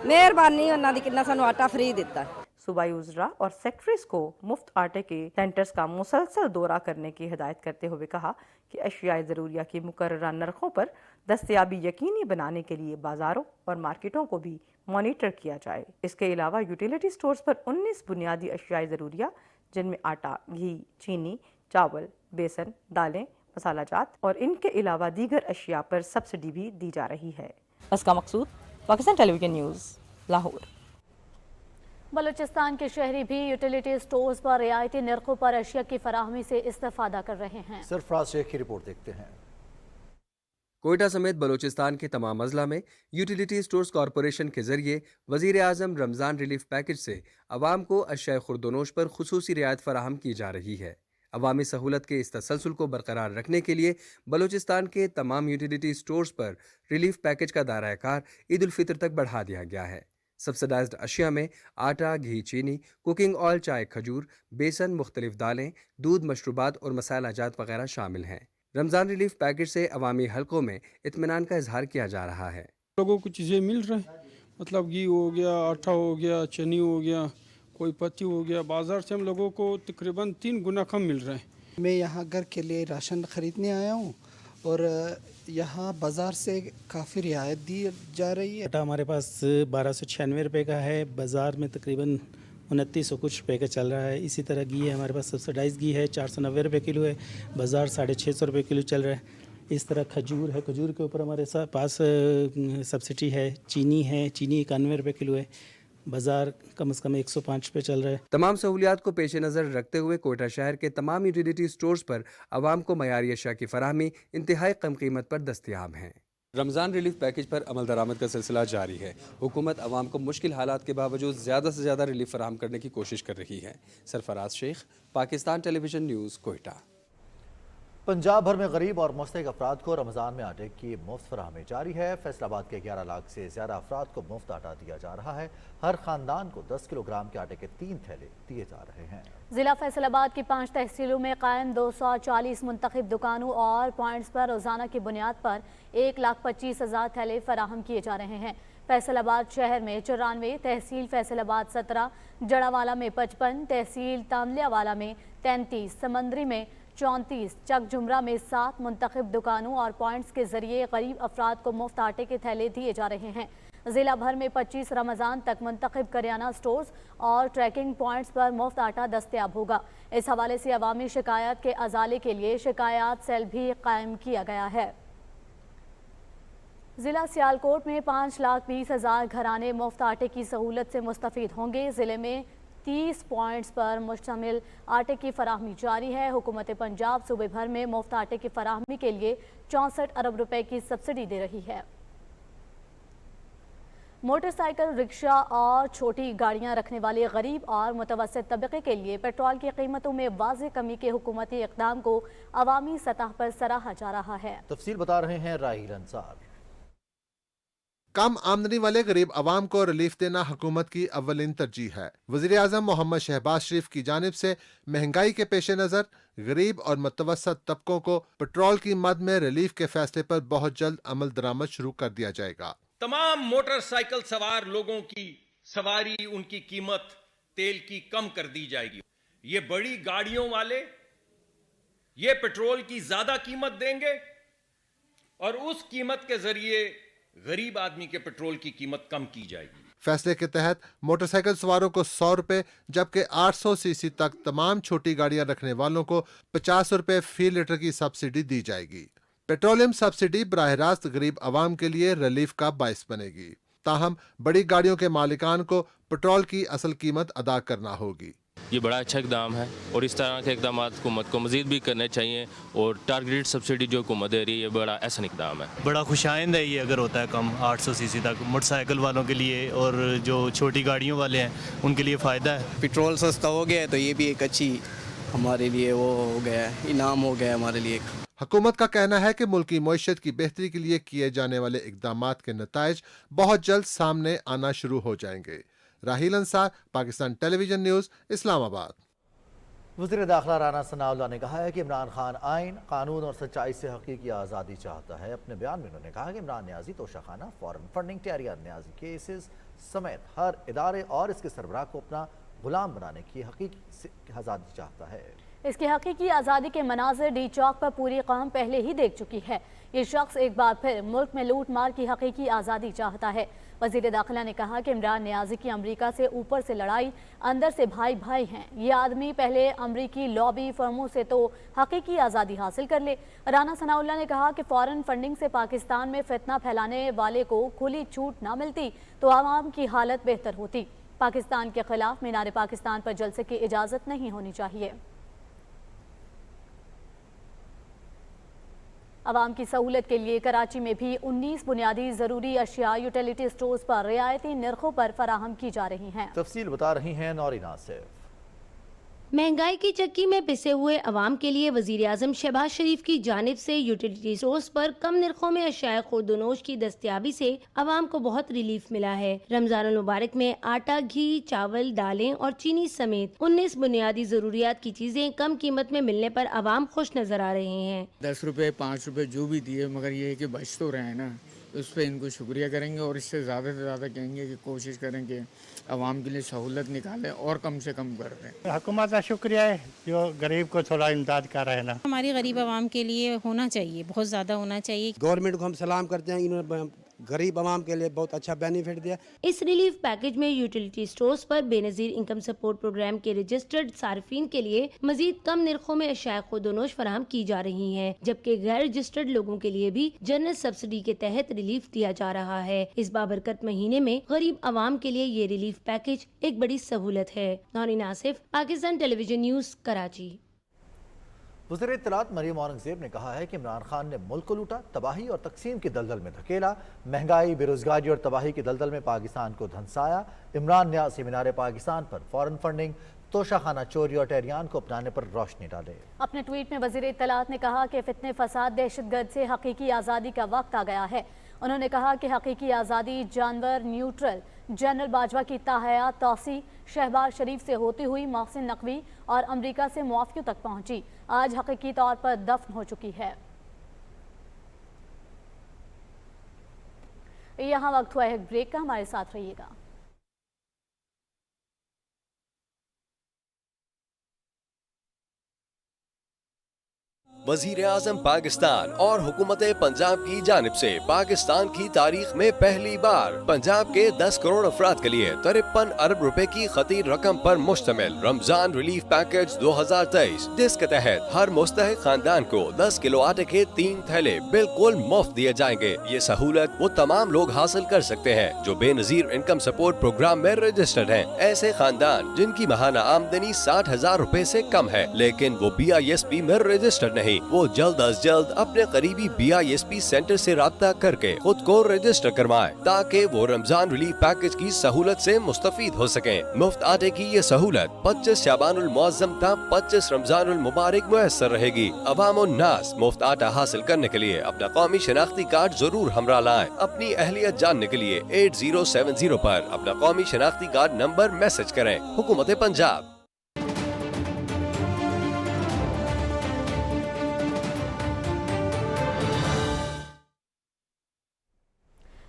मेहरबानी उन्होंने कितना सानू आटा फ्री दिता। सूबाई उज़रा और सेक्रेटरीज को मुफ्त आटे के सेंटर्स का मुसलसल दौरा करने की हिदायत करते हुए कहा कि अशियाए ज़रूरिया की मुकर्ररा नरखों पर दस्तयाबी यकीनी बनाने के लिए बाज़ारों और मार्केटों को भी मॉनिटर किया जाए। इसके अलावा यूटिलिटी स्टोर्स पर 19 बुनियादी अशियाए ज़रूरिया जिनमें आटा, घी, चीनी, चावल, बेसन, दालें, मसाला जात और इनके अलावा दीगर अशिया पर सब्सिडी भी दी जा रही है। अज़का मकसूद, पाकिस्तान टेलीविजन न्यूज़, लाहौर। बलूचिस्तान के शहरी भी यूटिलिटी स्टोर्स पर रियायती नरखों पर अशिया की फराहमी से इस्तेफादा कर रहे हैं। सरफराज शेख की रिपोर्ट देखते हैं। कोयटा समेत बलूचिस्तान के तमाम अजला में यूटिलिटी स्टोर्स कॉरपोरेशन के जरिए वज़ीर आज़म रमज़ान रिलीफ पैकेज से अवाम को अशिया खुर्दोनोश पर खुसूसी रियायत फराहम की जा रही है। अवामी सहूलत के इस तसलसल को बरकरार रखने के लिए बलूचिस्तान के तमाम यूटिलिटी स्टोर्स पर रिलीफ पैकेज का दायरा कार ईद उल फितर तक बढ़ा दिया गया है। सब्सिडाइज्ड अशिया में आटा, घी, चीनी, कुकिंग ऑयल, चाय, खजूर, बेसन, मुख्तलिफ दालें, दूध, मशरूबात और मसाला जात वगैरह शामिल हैं। रमज़ान रिलीफ पैकेज से अवामी हलकों में इत्मीनान का इजहार किया जा रहा है। लोगों को चीज़ें मिल रही हैं, मतलब घी हो गया, आटा हो गया, चनी हो गया, कोई पत्ती हो गया, बाज़ार से हम लोगों को तकरीबन 3 गुना कम मिल रहा है। मैं यहाँ घर के लिए राशन ख़रीदने आया हूँ और यहाँ बाज़ार से काफ़ी रियायत दी जा रही है। आटा हमारे पास 1296 रुपये का है, बाज़ार में तकरीबन 2900 कुछ रुपये का चल रहा है। इसी तरह घी है, हमारे पास सब्सिडाइज घी है 490 रुपये किलो है, बाज़ार 650 रुपये किलो चल रहा है। इस तरह खजूर है, खजूर के ऊपर हमारे पास सब्सिडी है। चीनी है, चीनी 91 रुपये किलो है, बाज़ार कम से कम 105 रुपये चल रहा है। तमाम सहूलियात को पेश नज़र रखते हुए कोयटा शहर के तमाम यूटिलिटी स्टोर्स पर आवाम को मयारी अशिया की फराहमी इंतहाई कम कीमत पर दस्तयाब है। रमज़ान रिलीफ पैकेज पर अमल दरामद का सिलसिला जारी है। हुकूमत आवाम को मुश्किल हालात के बावजूद ज़्यादा से ज़्यादा रिलीफ फराहम करने की कोशिश कर रही है। Sarfaraz Sheikh, Pakistan television news, Quetta. पंजाब भर में गरीब और मुस्तहिक अफराद को रमज़ान में आटे की मुफ्त फराहमी जारी है। फैसलाबाद के 11 लाख से ज़्यादा अफराद को मुफ्त आटा दिया जा रहा है। हर ख़ानदान को 10 किलोग्राम के आटे के 3 थैले दिए जा रहे हैं। जिला फैसलाबाद की 5 तहसीलों में कायम 240 मुंतखब दुकानों और पॉइंट्स पर रोज़ाना की बुनियाद पर 1,25,000 थैले फराहम किए जा रहे हैं। फैसलाबाद शहर में 94, तहसील फैसलाबाद 17, जड़ावाला में 55, तहसील तामलियावाला में 33, समंदरी में 34, चक जुमरा में 7 मुंतखब दुकानों और पॉइंट्स के जरिए गरीब अफराद को मुफ्त आटे के थैले दिए जा रहे हैं। जिला भर में 25 रमज़ान तक मुंतखब करियाना स्टोर्स और ट्रैकिंग पॉइंट्स पर मुफ्त आटा दस्तयाब होगा। इस हवाले से अवामी शिकायत के अजाले के लिए शिकायत सेल भी कायम किया गया है। जिला सियालकोट में 5,20,000 घराने मुफ्त आटे की सहूलत से मुस्तफ़ीद होंगे। ज़िले में 30 पॉइंट्स पर मुश्तमिल आटे की फराहमी जारी है। हुकूमत पंजाब सूबे भर में मुफ्त आटे की फराहमी के लिए 64 अरब रुपए की सब्सिडी दे रही है। मोटरसाइकिल, रिक्शा और छोटी गाड़ियां रखने वाले गरीब और मुतवस्सित तबके के लिए पेट्रोल की कीमतों में वाज़ेह कमी के हुकूमती इक़दाम को अवामी सतह पर सराहा जा रहा है। तफसील बता रहे हैं राहील अंसार। कम आमदनी वाले गरीब आवाम को रिलीफ देना हुकूमत की अव्वलिन तरजीह है। वज़ीर आज़म मोहम्मद शहबाज शरीफ की जानिब से महंगाई के पेश नज़र गरीब और मुतवस्सित तबकों को पेट्रोल की मद में रिलीफ के फैसले पर बहुत जल्द अमल दरामद शुरू कर दिया जाएगा। तमाम मोटरसाइकिल सवार लोगों की सवारी, उनकी कीमत तेल की कम कर दी जाएगी। ये बड़ी गाड़ियों वाले ये पेट्रोल की ज्यादा कीमत देंगे और उस कीमत के जरिए गरीब आदमी के पेट्रोल की कीमत कम की जाएगी। फैसले के तहत मोटरसाइकिल सवारों को 100 रुपए जबकि 800 सीसी तक तमाम छोटी गाड़ियां रखने वालों को 50 रुपए फी लीटर की सब्सिडी दी जाएगी। पेट्रोलियम सब्सिडी बराह रास्त गरीब आवाम के लिए रिलीफ का बायस बनेगी। ताहम बड़ी गाड़ियों के मालिकान को पेट्रोल की असल कीमत अदा करना होगी। ये बड़ा अच्छा इकदाम है और इस तरह के इकदाम हुकूमत को मज़ीद भी करने चाहिए और टारगेटेड सब्सिडी जो हुकूमत दे रही है ये बड़ा ऐसा इकदाम है। बड़ा खुशाइंद है ये अगर होता है कम 800 सीसी तक मोटरसाइकिल वालों के लिए और जो छोटी गाड़ियों वाले हैं उनके लिए फ़ायदा है। पेट्रोल सस्ता हो गया है तो ये भी एक अच्छी हमारे लिए वो हो गया है, इनाम हो गया हमारे लिए। हुकूमत का कहना है कि मुल्क की मईशत की बेहतरी के लिए किए जाने वाले इकदामात के नताइज बहुत जल्द सामने आना शुरू हो जाएंगे। राहील अंसार, पाकिस्तान टेलीविजन न्यूज़, इस्लामाबाद। वज़ीर दाखिला राना सनाउल्लाह ने कहा है कि इमरान खान आइन, कानून और सच्चाई से हकीकी आज़ादी चाहता है। अपने बयान में उन्होंने कहा कि Imran Niazi, Toshakhana, foreign funding, Tyrian Niazi cases समेत हर इदारे और इसके सरबराह को अपना गुलाम बनाने की हकीकी आज़ादी चाहता है। इसकी हकीकी आज़ादी के मनाज़िर डी चौक पर पूरी कौम पहले ही देख चुकी है। ये शख्स एक बार फिर मुल्क में लूट मार की हकीकी आज़ादी चाहता है। वज़ीर दाखिला ने कहा कि इमरान न्याजी की अमरीका से ऊपर से लड़ाई, अंदर से भाई भाई हैं। ये आदमी पहले अमरीकी लॉबी फर्मों से तो हकीकी आज़ादी हासिल कर ले। राना सनाउल्लाह ने कहा कि फ़ॉरेन फंडिंग से पाकिस्तान में फितना फैलाने वाले को खुली छूट ना मिलती तो आवाम की हालत बेहतर होती। पाकिस्तान के खिलाफ मीनार पाकिस्तान पर जलसे की इजाज़त नहीं होनी चाहिए। आवाम की सहूलत के लिए कराची में भी 19 बुनियादी ज़रूरी अशिया यूटिलिटी स्टोर्स पर रियायती नरखों पर फराहम की जा रही हैं। तफसील बता रही हैं नौरीन आसिफ। महंगाई की चक्की में पिसे हुए अवाम के लिए वज़ीर आज़म शहबाज शरीफ की जानिब से यूटिलिटी स्टोर्स पर कम नरखों में अशिया खुर्दनोश की दस्तयाबी से अवाम को बहुत रिलीफ मिला है। रमजान मुबारक में आटा, घी, चावल, दालें और चीनी समेत 19 बुनियादी जरूरियात की चीजें कम कीमत में मिलने पर अवाम खुश नजर आ रहे हैं। 10 रुपए 5 रुपए जो भी दिए, मगर ये है कि बच तो रहे हैं ना, उस पर इनको शुक्रिया करेंगे और इससे ज़्यादा से ज़्यादा कहेंगे कि कोशिश करें कि आवाम के लिए सहूलत निकालें और कम से कम कर दें। हुकूमत का शुक्रिया है जो गरीब को थोड़ा इमदाद कर रहे हैं ना। हमारी गरीब आवाम के लिए होना चाहिए, बहुत ज़्यादा होना चाहिए। गवर्नमेंट को हम सलाम करते हैं, इन्होंने गरीब आवाम के लिए बहुत अच्छा बेनिफिट दिया। इस रिलीफ पैकेज में यूटिलिटी स्टोर्स पर बेनजीर इनकम सपोर्ट प्रोग्राम के रजिस्टर्ड सार्फिन के लिए मजीद कम नरखों में अशिया खुर्दनोश फराहम की जा रही हैं, जबकि गैर रजिस्टर्ड लोगों के लिए भी जनरल सब्सिडी के तहत रिलीफ दिया जा रहा है। इस बाबरकत महीने में गरीब आवाम के लिए ये रिलीफ पैकेज एक बड़ी सहूलत है। Naureen Asif, Pakistan television news, Karachi. वज़ीर इत्तलात मरियम औरंगज़ेब ने कहा है कि इमरान खान ने मुल्क को लूटा, तबाही और तकसीम की दलदल में धकेला, महंगाई, बेरोजगारी और तबाही की दलदल में पाकिस्तान को धंसाया। इमरान न्याज़ी मीनार पाकिस्तान पर फॉरेन फंडिंग, توشہ خانہ چوری اور ٹیریان کو اپنانے پر روشنی ڈالے۔ اپنے ٹویٹ میں وزیر اطلاعات نے کہا کہ فتنے فساد دہشت گرد سے حقیقی آزادی کا وقت آ گیا ہے۔ انہوں نے کہا کہ حقیقی آزادی جانور نیوٹرل جنرل باجوہ کی تاحیات توسیع شہباز شریف سے ہوتی ہوئی محسن نقوی اور امریکہ سے معافیوں تک پہنچی، آج حقیقی طور پر دفن ہو چکی ہے۔ یہاں وقت ہوا ہے ایک بریک کا، ہمارے ساتھ رہیے گا۔ وزیر اعظم پاکستان اور حکومت پنجاب کی جانب سے پاکستان کی تاریخ میں پہلی بار پنجاب کے 10 کروڑ افراد کے لیے 53 ارب روپے کی خطیر رقم پر مشتمل رمضان ریلیف پیکج 2023، جس کے تحت ہر مستحق خاندان کو 10 کلو آٹے کے 3 تھیلے بالکل مفت دیے جائیں گے۔ یہ سہولت وہ تمام لوگ حاصل کر سکتے ہیں جو بے نظیر انکم سپورٹ پروگرام میں رجسٹرڈ ہیں۔ ایسے خاندان جن کی ماہانہ آمدنی 60,000 روپے سے کم ہے لیکن وہ BISP میں رجسٹرڈ نہیں، وہ جلد از جلد اپنے قریبی BISP سینٹر سے رابطہ کر کے خود کو رجسٹر کروائیں تاکہ وہ رمضان ریلیف پیکج کی سہولت سے مستفید ہو سکیں۔ مفت آٹے کی یہ سہولت 25 شعبان المعظم تا 25 رمضان المبارک میسر رہے گی۔ عوام الناس مفت آٹا حاصل کرنے کے لیے اپنا قومی شناختی کارڈ ضرور ہمراہ لائیں۔ اپنی اہلیت جاننے کے لیے 8070 پر اپنا قومی شناختی کارڈ نمبر میسج کریں۔ حکومت پنجاب۔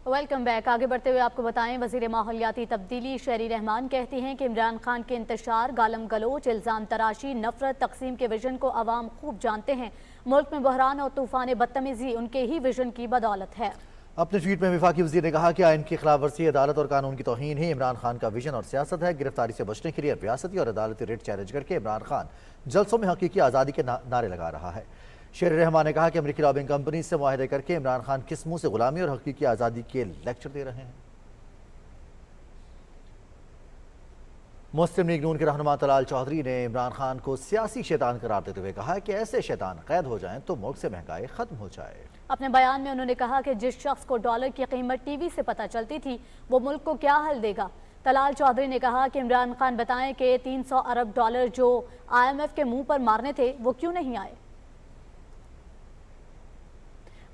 Welcome back. آگے بڑھتے ہوئے آپ کو بتائیں، وزیر ماحولیاتی تبدیلی شہری رحمان کہتی ہیں کہ عمران خان کے انتشار، گالم گلوچ، الزام تراشی، نفرت، تقسیم کے ویژن کو عوام خوب جانتے ہیں۔ ملک میں بحران اور طوفان بدتمیزی ان کے ہی ویژن کی بدولت ہے۔ اپنے ٹویٹ میں وفاقی وزیر نے کہا کہ آئین کی خلاف ورزی عدالت اور قانون کی توہین ہی عمران خان کا ویژن اور سیاست ہے۔ گرفتاری سے بچنے کے لیے ریاستی اور عدالتی ریٹ چیلنج کر کے عمران خان جلسوں میں حقیقی آزادی کے نعرے لگا رہا ہے۔ شہری رحمان نے کہا کہ امریکی لابنگ کمپنی سے معاہدے کر کے عمران خان کس منہ سے غلامی اور حقیقی آزادی کے لیکچر دے رہے ہیں۔ مسلم لیگ نون کے رہنما طلال چودھری نے عمران خان کو سیاسی شیطان قرار دیتے ہوئے کہا کہ ایسے شیطان قید ہو جائیں تو ملک سے مہنگائی ختم ہو جائے۔ اپنے بیان میں انہوں نے کہا کہ جس شخص کو ڈالر کی قیمت ٹی وی سے پتہ چلتی تھی وہ ملک کو کیا حل دے گا۔ طلال چودھری نے کہا کہ عمران خان بتائیں کہ 300 ارب ڈالر جو IMF کے منہ پر مارنے تھے وہ کیوں نہیں آئے۔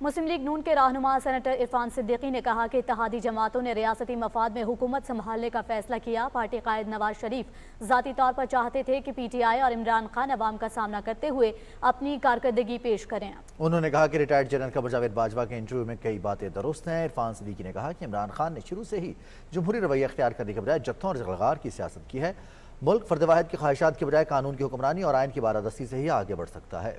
مسلم لیگ نون کے رہنما سینیٹر عرفان صدیقی نے کہا کہ اتحادی جماعتوں نے ریاستی مفاد میں حکومت سنبھالنے کا فیصلہ کیا۔ پارٹی قائد نواز شریف ذاتی طور پر چاہتے تھے کہ PTI اور عمران خان عوام کا سامنا کرتے ہوئے اپنی کارکردگی پیش کریں۔ انہوں نے کہا کہ ریٹائرڈ جنرل قمر جاوید باجوہ کے انٹرویو میں کئی باتیں درست ہیں۔ عرفان صدیقی نے کہا کہ عمران خان نے شروع سے ہی جمہوری رویہ اختیار کرنے کے بجائے جتھوں اور غلغار کی سیاست کی ہے۔ ملک فرد واحد کی خواہشات کے بجائے قانون کی حکمرانی اور آئین کی بالادستی سے ہی آگے بڑھ سکتا ہے۔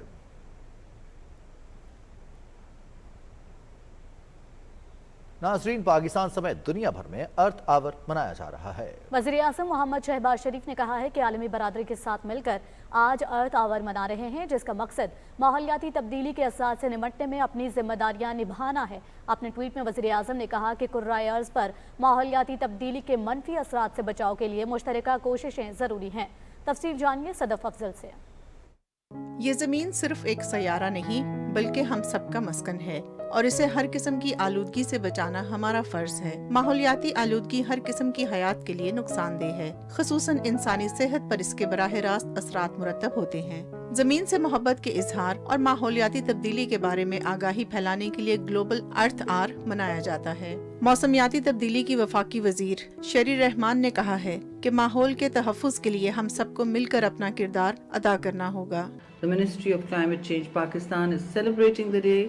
ناظرین، پاکستان سمیت دنیا بھر میں ارتھ آور منایا جا رہا ہے۔ وزیر اعظم محمد شہباز شریف نے کہا ہے کہ عالمی برادری کے ساتھ مل کر آج ارتھ آور منا رہے ہیں، جس کا مقصد ماحولیاتی تبدیلی کے اثرات سے نمٹنے میں اپنی ذمہ داریاں نبھانا ہے۔ اپنے ٹویٹ میں وزیر اعظم نے کہا کہ کرۂ ارض پر ماحولیاتی تبدیلی کے منفی اثرات سے بچاؤ کے لیے مشترکہ کوششیں ضروری ہیں۔ تفصیل جانیے صدف افضل سے۔ یہ زمین صرف ایک سیارہ نہیں بلکہ ہم سب کا مسکن ہے اور اسے ہر قسم کی آلودگی سے بچانا ہمارا فرض ہے۔ ماحولیاتی آلودگی ہر قسم کی حیات کے لیے نقصان دہ ہے، خصوصاً انسانی صحت پر اس کے براہ راست اثرات مرتب ہوتے ہیں۔ زمین سے محبت کے اظہار اور ماحولیاتی تبدیلی کے بارے میں آگاہی پھیلانے کے لیے گلوبل ارتھ آر منایا جاتا ہے۔ موسمیاتی تبدیلی کی وفاقی وزیر شہری رحمان نے کہا ہے کہ ماحول کے تحفظ کے لیے ہم سب کو مل کر اپنا کردار ادا کرنا ہوگا۔ The Ministry of Climate Change Pakistan is celebrating the day,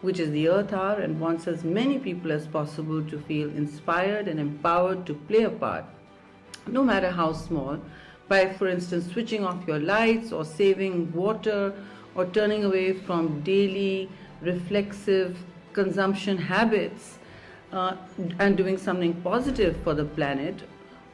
which is the Earth Hour, and wants as many people as possible to feel inspired and empowered to play a part, no matter how small, by, for instance, switching off your lights or saving water or turning away from daily reflexive consumption habits and doing something positive for the planet,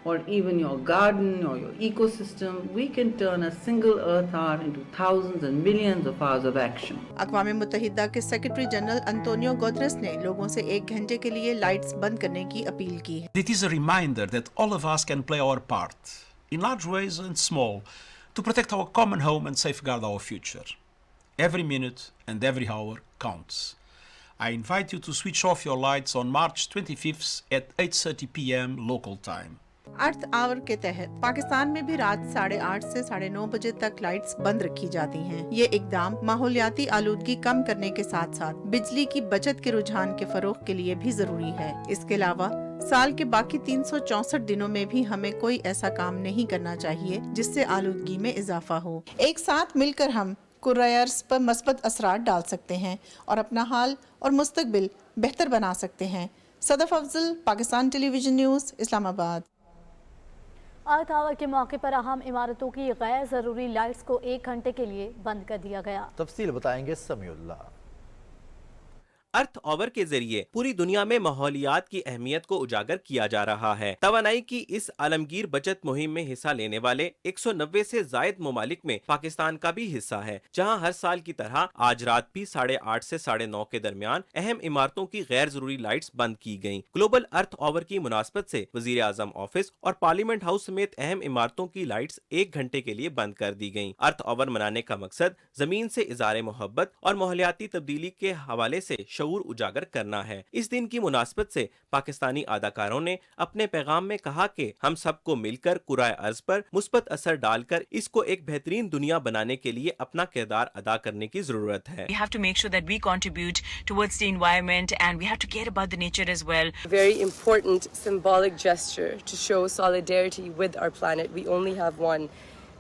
or even your garden or your ecosystem. We can turn a single Earth Hour into thousands and millions of hours of action. اقوام متحدہ کے secretary general انطونیو Guterres نے لوگوں سے 1 گھنٹے کے لیے lights بند کرنے کی اپیل کی ہے۔ It is a reminder that all of us can play our part, in large ways and small, to protect our common home and safeguard our future. Every minute and every hour counts. I invite you to switch off your lights on March 25th at 8:30 p.m. local time. Earth our के तहत पाकिस्तान में भी रात 8:30 से 9:30 बजे तक lights बंद रखी जाती हैं। ये इकदाम माहौलियाती आलूदगी कम करने के साथ साथ बिजली की बचत के रुझान के फरोग के लिए भी जरूरी है। इसके अलावा साल के बाकी 364 दिनों में भी हमें कोई ऐसा काम नहीं करना चाहिए जिससे आलूदगी में इजाफा हो। एक साथ मिलकर हम कुर्रायर्स पर मस्बत असरात डाल सकते हैं और अपना हाल और मुस्तकबिल बेहतर बना सकते हैं। Sadaf Afzal, Pakistan television news, Islamabad. Earth our के मौके पर अहम इमारतों की गैर ज़रूरी लाइट्स को 1 घंटे के लिए बंद कर दिया गया। तफसील बताएंगे समीउल्लाह। अर्थ ओवर के जरिए पूरी दुनिया में माहौलियात की अहमियत को उजागर किया जा रहा है। तवानाई की इस आलमगीर बचत मुहिम में हिस्सा लेने वाले 190 से जायद ममालिक में पाकिस्तान का भी हिस्सा है, जहां हर साल की तरह आज रात भी 8:30 से 9:30 के दरमियान अहम इमारतों की गैर जरूरी लाइट्स बंद की गयी। ग्लोबल अर्थ ओवर की मुनासबत से वजीर आजम ऑफिस और पार्लियामेंट हाउस समेत अहम इमारतों की लाइट्स 1 घंटे के लिए बंद कर दी गयी। अर्थ ओवर मनाने का मकसद जमीन से इज़ारे मोहब्बत और माहौलियाती तब्दीली के हवाले से शऊर उजागर करना है। इस दिन की मुनासबत से पाकिस्तानी अदाकारों ने अपने पैगाम में कहा कि हम सबको मिलकर कुराए अर्ज पर मुस्बत असर डालकर इसको एक बेहतरीन दुनिया बनाने के लिए अपना किरदार अदा करने की जरूरत है। We have to make sure that we contribute towards the environment and we have to care about the nature as well. Very important symbolic gesture to show solidarity with our planet. We only have one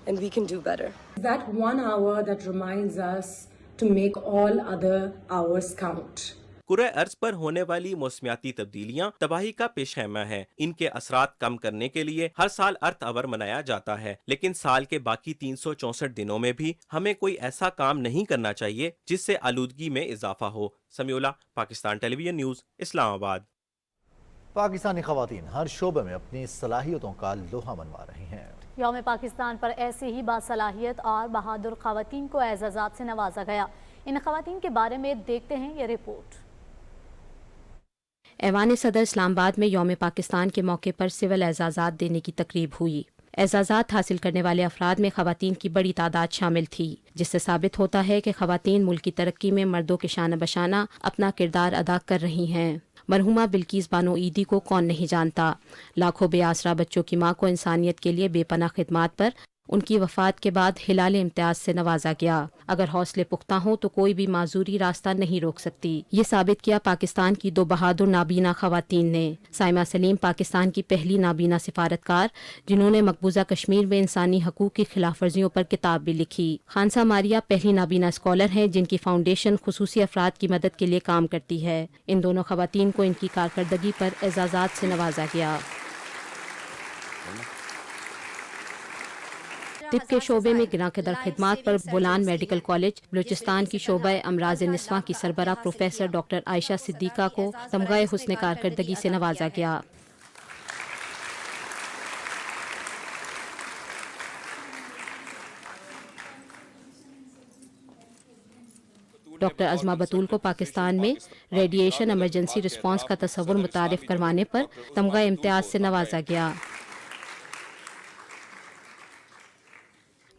and we can do better. That 1 hour that reminds us to make all other hours count. कुराए अर्ज पर होने वाली मौसमियाती तब्दीलियां तबाही का पेशखैमा है। इनके असरात कम करने के लिए हर साल अर्थ आवर मनाया जाता है, लेकिन साल के बाकी 364 दिनों में भी हमें कोई ऐसा काम नहीं करना चाहिए जिससे आलूदगी में इजाफा हो। Samiullah, Pakistan television news, Islamabad. पाकिस्तानी खवातीन हर शोबे में अपनी सलाहियतों का लोहा मनवा रही हैं। यौम पाकिस्तान पर ऐसी ही बासलाहियत और बहादुर खवातीन को एजाज़ात से नवाजा गया। इन खवातीन के बारे में देखते हैं ये रिपोर्ट। ऐवान सदर इस्लामाबाद में यौम पाकिस्तान के मौके पर सिविल एजाज़ात देने की तकरीब हुई। एजाज़ात हासिल करने वाले अफराद में खवातीन की बड़ी तादाद शामिल थी, जिससे साबित होता है कि खवातीन मुल्क की तरक्की में मर्दों के शाना बशाना अपना किरदार अदा कर रही हैं। मरहुमा बिल्किस बानो ईदी को कौन नहीं जानता। लाखों बेआसरा बच्चों की मां को इंसानियत के लिए बेपनाह खिदमात पर उनकी वफात के बाद हिलाल इम्तियाज से नवाजा गया। अगर हौसले पुख्ता हों तो कोई भी माजूरी रास्ता नहीं रोक सकती। ये साबित किया पाकिस्तान की 2 बहादुर नाबीना खवातीन ने। साइमा सलीम पाकिस्तान की पहली नाबीना सिफारतकार, जिन्होंने मकबूजा कश्मीर में इंसानी हकूक की खिलाफ वर्जियों पर किताब भी लिखी। खानसा मारिया पहली नाबीना स्कॉलर हैं, जिनकी फाउंडेशन खुसूसी अफराद की मदद के लिए काम करती है। इन दोनों खवातीन को इनकी कारकर्दगी पर एजाज़ात से नवाजा गया। तिब के शोबे में गिरा कदर खिदमात पर बोलान मेडिकल कॉलेज बलूचिस्तान की शोबा अमराज निस्वा की सरबरा प्रोफेसर डॉक्टर आयशा सिद्दीका को तमगाए हुस्न कारकर्दगी से नवाजा गया। डॉक्टर अजमा बतूल को पाकिस्तान में रेडिएशन इमरजेंसी रिस्पांस का तस्वुर मुतारिफ करवाने पर तमगा इम्तियाज से नवाजा गया।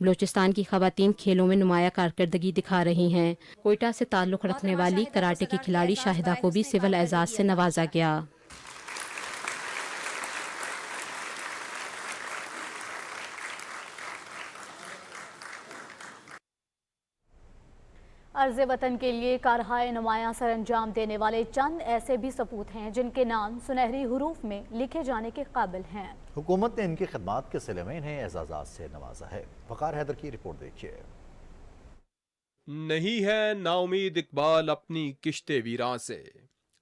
बलूचिस्तान की खवातीन खेलों में नुमाया कारकर्दगी दिखा रही हैं। कोयटा से ताल्लुक़ रखने वाली कराटे की खिलाड़ी शाहिदा को भी सिविल एजाज़ से नवाजा गया। अर्ज़ वतन के लिए कारहाए नुमायां सर अंजाम देने वाले चंद ऐसे भी सपूत हैं जिनके नाम सुनहरी हुरूफ में लिखे जाने के काबिल हैं। हुकूमत ने इनकी खिदमात के सिले में इन्हें एजाज़ात से नवाजा है। वक़ार हैदर की रिपोर्ट देखिए। नहीं है नाउमीद इकबाल अपनी किश्ते वीरां से,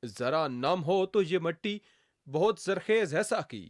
जरा नम हो तो ये मट्टी बहुत सरखेज है साकी।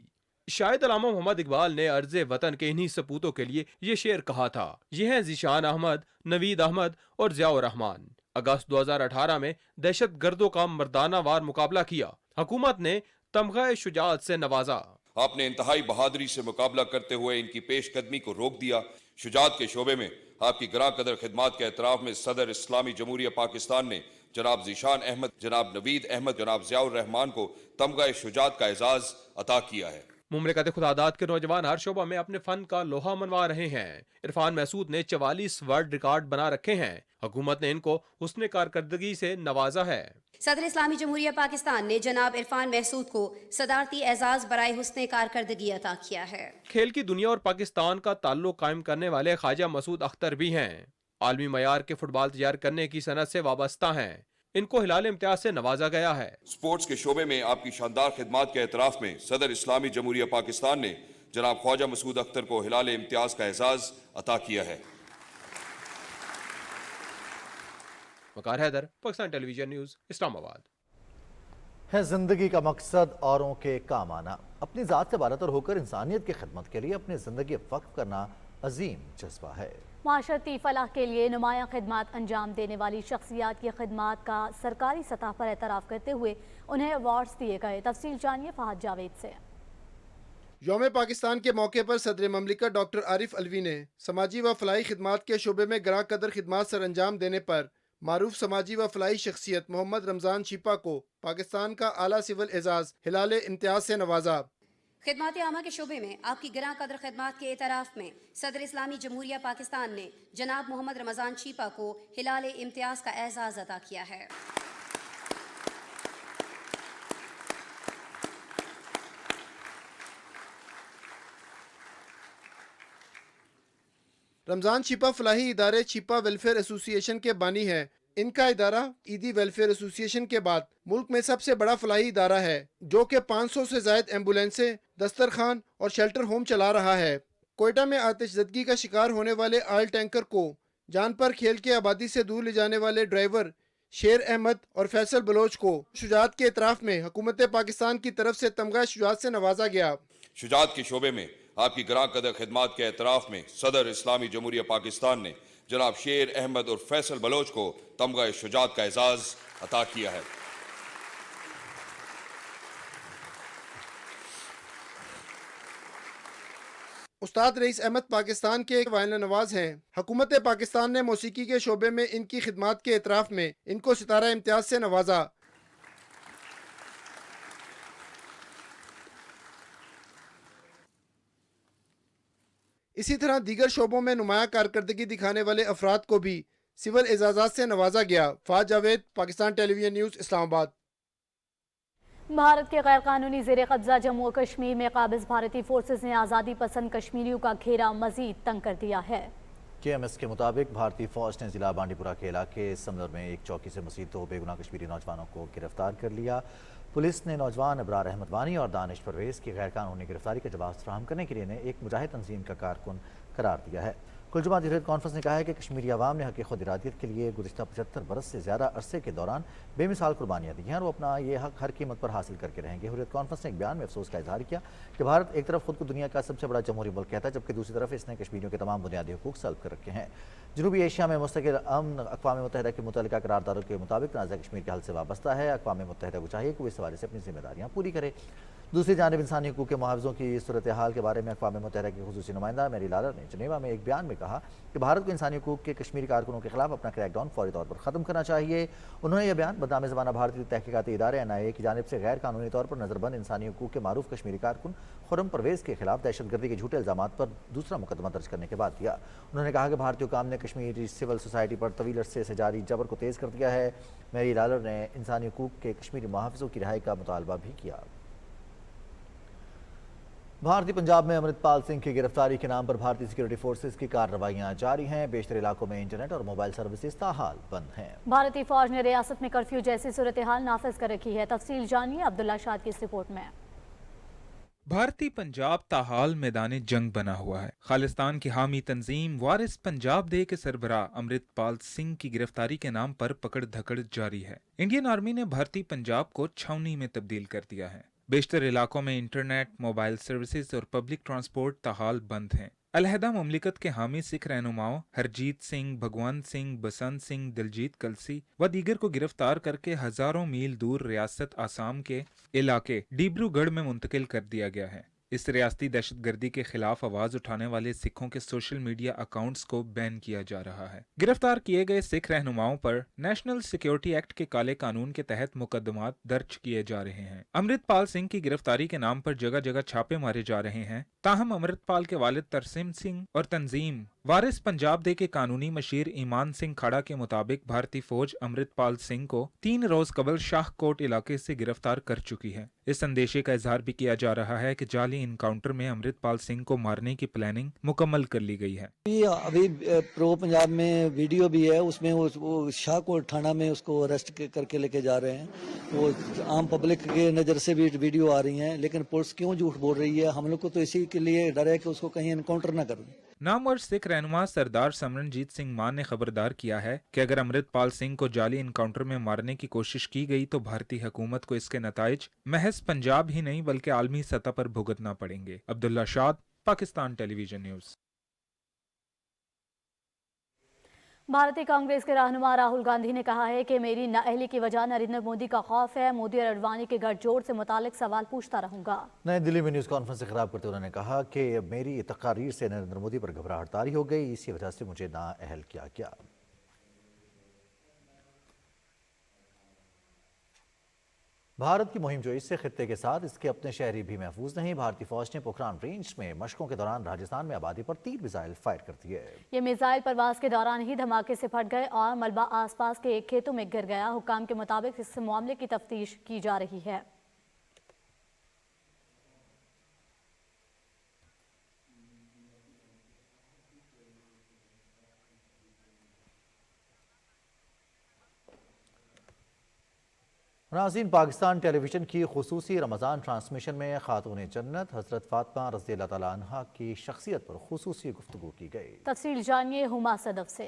शायद अल्लामा मोहम्मद इकबाल ने अर्ज़े वतन के इन्हीं सपूतों के लिए ये शेर कहा था। ये हैं ज़ीशान अहमद, नवीद अहमद और ज़ियाउर रहमान। अगस्त 2018 में दहशत गर्दों का मर्दाना वार मुकाबला किया। हुकूमत ने तमगा शुजाअत से नवाजा। आपने इंतहाई बहादुरी से मुकाबला करते हुए इनकी पेशकदमी को रोक दिया। शुजाअत के शोबे में आपकी ग्रां कदर खिदमात के एतराफ़ में सदर इस्लामी जमहूरिया पाकिस्तान ने जनाब ज़ीशान अहमद, जनाब नवीद अहमद, जनाब ज़ियाउर रहमान को तमगा शुजाअत का एजाज़ अता किया है। मुमलिकत खुदादाद के नौजवान हर शोबा में अपने फन का लोहा मनवा रहे हैं। इरफान महसूद ने 44 वर्ल्ड रिकॉर्ड बना रखे हैं। हुकूमत ने इनको हुस्न कारकर्दगी से नवाजा है। सदर इस्लामी जमहूरिया पाकिस्तान ने जनाब इरफान महसूद को सदारती एजाज बराए हुस्न कारकर्दगी अता किया है। खेल की दुनिया और पाकिस्तान का ताल्लुक कायम करने वाले ख्वाजा मसूद अख्तर भी हैं। आलमी मयार के फुटबॉल तैयार करने की सनत से वाबस्ता हैं। इनको हिलाल इम्तियाज से नवाजा गया है। स्पोर्ट्स के शोबे में आपकी शानदार खिदमात के एतराफ में सदर इस्लामी जमहूरिया पाकिस्तान ने जनाब ख्वाजा मसूद अख्तर को हिलाल इम्तियाज का एजाज अता किया है। वकार हैदर, पाकिस्तान टेलीविजन न्यूज़, इस्लामाबाद। है जिंदगी का मकसद औरों के काम आना। अपनी ज़ात से बालातर होकर इंसानियत की खिदमत के लिए अपनी ज़िंदगी वक्फ करना अजीम जज्बा है। माशरती फलाह के लिए नुमायां खिदमात अंजाम देने वाली शख्सियात की खिदमात का सरकारी सतह पर एतराफ़ करते हुए उन्हें अवार्ड्स दिए गए। तफसील जानिए फहद जावेद से। यौम पाकिस्तान के मौके पर सदर ममलिकत डॉक्टर आरिफ अलवी ने समाजी व फलाही खिदमात के शोबे में गरां कदर खिदमात सर अंजाम देने पर मारूफ समाजी व फलाही शख्सियत मोहम्मद रमज़ान छिपा को पाकिस्तान का आला सिविल एजाज हिलाल इम्तियाज से नवाजा। खिदमात आमा के शोबे में आपकी गिरां कदर खिदमात के एतराफ़ में सदर इस्लामी जमहूरिया पाकिस्तान ने जनाब मोहम्मद रमज़ान छिपा को हिलाल इम्तियाज का एजाज़ अता किया है। रमज़ान छिपा फलाही इदारे छिपा वेलफेयर एसोसिएशन के बानी है। इनका इदारा ईदी वेलफेयर एसोसिएशन के बाद मुल्क में सबसे बड़ा फलाही इदारा है, जो कि 500 से ज़ायद एम्बुलेंसें, दस्तरखान और शेल्टर होम चला रहा है। कोयटा में आतिशज़दगी का शिकार होने वाले ऑयल टैंकर को जान पर खेल के आबादी से दूर ले जाने वाले ड्राइवर शेर अहमद और फैसल बलोच को शुजात के इतराफ़ में हुकूमत पाकिस्तान की तरफ से तमगा शुजात से नवाजा गया। शुजात के शोबे में आपकी गरां कदर खिदमात के एतराफ़ में सदर इस्लामी जमहूरिया पाकिस्तान ने जनाब शेर अहमद और फैसल बलोच को तमगा शुजात का एजाज़ अता किया है। उस्ताद रईस अहमद पाकिस्तान के एक वायला नवाज हैं। हुकूमत पाकिस्तान ने मौसीकी के शोबे में इनकी खिदमात के एतराफ़ में इनको सितारा इम्तियाज से नवाजा। इसी तरह दीगर शोबों में नुमायां कारकर्दगी दिखाने वाले अफराद को भी सिविल एजाज़ात से नवाजा गया। फाज जावेद, पाकिस्तान टेलीविजन न्यूज़, इस्लामाबाद। भारत के गैर कानूनी ज़ेर कब्जा जम्मू और कश्मीर में काबिज भारतीय फोर्सेज ने आज़ादी पसंद कश्मीरियों का घेरा मजीद तंग कर दिया है। KMS के मुताबिक भारतीय फौज ने जिला बांडीपुरा के इलाके समदर में एक चौकी से मजीद 2 बेगुनाह कश्मीरी नौजवानों को गिरफ्तार कर लिया। पुलिस ने नौजवान अबरार अहमद वानी और दानिश परवेज़ की गैर कानूनी गिरफ्तारी का जवाब फराहम करने के लिए इन्हें एक मुजाहिद तंजीम का कारकुन करार दिया है। कुल जमात हुर्रियत कॉन्फ्रेंस ने कहा है कि कश्मीरी अवाम ने हक़ खुद इरादियत के लिए गुज़िश्ता 75 बरस से ज़्यादा अरसे के दौरान बेमिसाल कुर्बानियाँ दी हैं और वो अपना ये हक़ हर कीमत पर हासिल करके रहेंगे। हुर्रियत कॉन्फ्रेंस ने एक बयान में अफसोस का इजहार किया कि भारत एक तरफ खुद को दुनिया का सबसे बड़ा जमहूरी मुल्क कहता है, जबकि दूसरी तरफ इसने कश्मीरियों के तमाम बुनियादी हुकूक सल्ब कर रखे हैं। जनूबी एशिया में मुस्तकिल अमन अक़वाम मुत्तहिदा के मुतल्लिका करारदारों के मुताबिक तनाज़ा कश्मीर के हल से वाबस्ता है। अक़वाम मुत्तहिदा को चाहिए कि वो इस हवाले से अपनी जिम्मेदारियाँ पूरी करे। दूसरी जानिब इंसानी हकूक़ के मुआवज़ों की सूरत हाल के बारे में अक़वाम मुत्तहिदा की ख़ुसूसी नुमाइंदा मैरी लालर ने जनेवा में एक बयान में कहा कि भारत को इंसानी हकूक़ के कश्मीरी कारकुनों के खिलाफ अपना क्रैकडाउन फौरी तौर पर ख़त्म करना चाहिए। उन्होंने यह बयान बदनाम ज़माना भारतीय तहक़ीक़ाती इदारे NIA की जानिब से गैर कानूनी तौर पर नज़रबंद इंसानी हकूक़ के मारूफ कश्मीरी कारकुन खुर्रम परवेज़ के खिलाफ दहशतगर्दी के झूठे इल्ज़ामात पर दूसरा मुकदमा दर्ज करने के बाद दिया। उन्होंने कहा कि भारतीय हुकाम ने कश्मीरी सिविल सोसाइटी पर तवील अरसे से जारी जबर को तेज़ कर दिया है। मैरी लालर ने इंसानी हकूक़ के कश्मीरी मुहाफ़िज़ों की रिहाई का मुतालबा भी किया। भारतीय पंजाब में अमृतपाल सिंह की गिरफ्तारी के नाम पर भारतीय सिक्योरिटी फोर्सेज की कार्रवाइयां जारी हैं। बेशतर इलाकों में इंटरनेट और मोबाइल सर्विसेज ताहाल बंद हैं। भारतीय फौज ने रियासत में कर्फ्यू जैसी सूरत हाल नाफिज कर रखी है। तफसील जानिए अब्दुल्ला शाद की इस रिपोर्ट में। भारतीय पंजाब ताहाल मैदान जंग बना हुआ है। खालिस्तान की हामी तंजीम वारिस पंजाब दे के सरबराह अमृतपाल सिंह की गिरफ्तारी के नाम पर पकड़ धकड़ जारी है। इंडियन आर्मी ने भारतीय पंजाब को छावनी में तब्दील कर दिया है। बेशतर इलाकों में इंटरनेट, मोबाइल सर्विसेज और पब्लिक ट्रांसपोर्ट ताहाल बंद हैं। अलहदा मुमलिकत के हामी सिख रहनुमाओं हरजीत सिंह, भगवंत सिंह, बसंत सिंह, दिलजीत कलसी व दीगर को गिरफ्तार करके हजारों मील दूर रियासत आसाम के इलाके डिब्रूगढ़ में मुंतकिल कर दिया गया है। इस रियासती दहशतगर्दी के खिलाफ आवाज उठाने वाले सिखों के सोशल मीडिया अकाउंट्स को बैन किया जा रहा है। गिरफ्तार किए गए सिख रहनुमाओं पर नेशनल सिक्योरिटी एक्ट के काले कानून के तहत मुकदमात दर्ज किए जा रहे हैं। अमृतपाल सिंह की गिरफ्तारी के नाम पर जगह जगह छापे मारे जा रहे हैं। ताहम अमृतपाल के वालिद तरसीम सिंह और तंजीम वारिस पंजाब दे के कानूनी मशीर ईमान सिंह खाड़ा के मुताबिक भारतीय फौज अमृतपाल सिंह को 3 रोज कबल शाहकोट इलाके से गिरफ्तार कर चुकी है। इस संदेशे का इजहार भी किया जा रहा है कि जाली इनकाउंटर में अमृतपाल सिंह को मारने की प्लानिंग मुकम्मल कर ली गई है। अभी प्रो पंजाब में वीडियो भी है, उसमें वो शाहकोट थाना में उसको अरेस्ट करके लेके जा रहे हैं। वो आम पब्लिक के नज़र से भी वीडियो आ रही हैं, लेकिन पुलिस क्यों झूठ बोल रही है? हम लोग को तो इसी के लिए डर है कि उसको कहीं एनकाउंटर ना करें। नामवर सिख रहनुमा सरदार समरनजीत सिंह मान ने खबरदार किया है कि अगर अमृतपाल सिंह को जाली इनकाउंटर में मारने की कोशिश की गई तो भारतीय हुकूमत को इसके नताइज महज पंजाब ही नहीं बल्कि आलमी सतह पर भुगतना पड़ेंगे। अब्दुल्ला शाद, पाकिस्तान टेलीविजन न्यूज़। भारतीय कांग्रेस के रहनुमा राहुल गांधी ने कहा है कि मेरी नाअहली की वजह नरेंद्र मोदी का खौफ है। मोदी और अडवाणी के गठजोड़ से मुतालिक सवाल पूछता रहूंगा। नई दिल्ली में न्यूज़ कॉन्फ्रेंस से खिताब करते उन्होंने कहा कि मेरी तकारीर से नरेंद्र मोदी पर घबराहट तारी हो गई, इसी वजह से मुझे नाअहल किया गया। भारत की मुहिम जो इससे खित्ते के साथ इसके अपने शहरी भी महफूज नहीं। भारतीय फौज ने पोखरान रेंज में मशकों के दौरान राजस्थान में आबादी पर 3 मिसाइल फायर कर दिए। ये मिसाइल परवाज के दौरान ही धमाके से फट गए और मलबा आसपास के एक खेतों में गिर गया। हुकाम के मुताबिक इस मामले की तफ्तीश की जा रही है। नाज़रीन, पाकिस्तान टेलीविजन की खुसूसी रमज़ान ट्रांसमिशन में खातून जन्नत हज़रत फ़ातिमा रज़ियल्लाहु तआला अन्हा की शख्सियत पर खुसूसी गुफ्तगू की गई। तफसील जानिए हुमा सदफ से।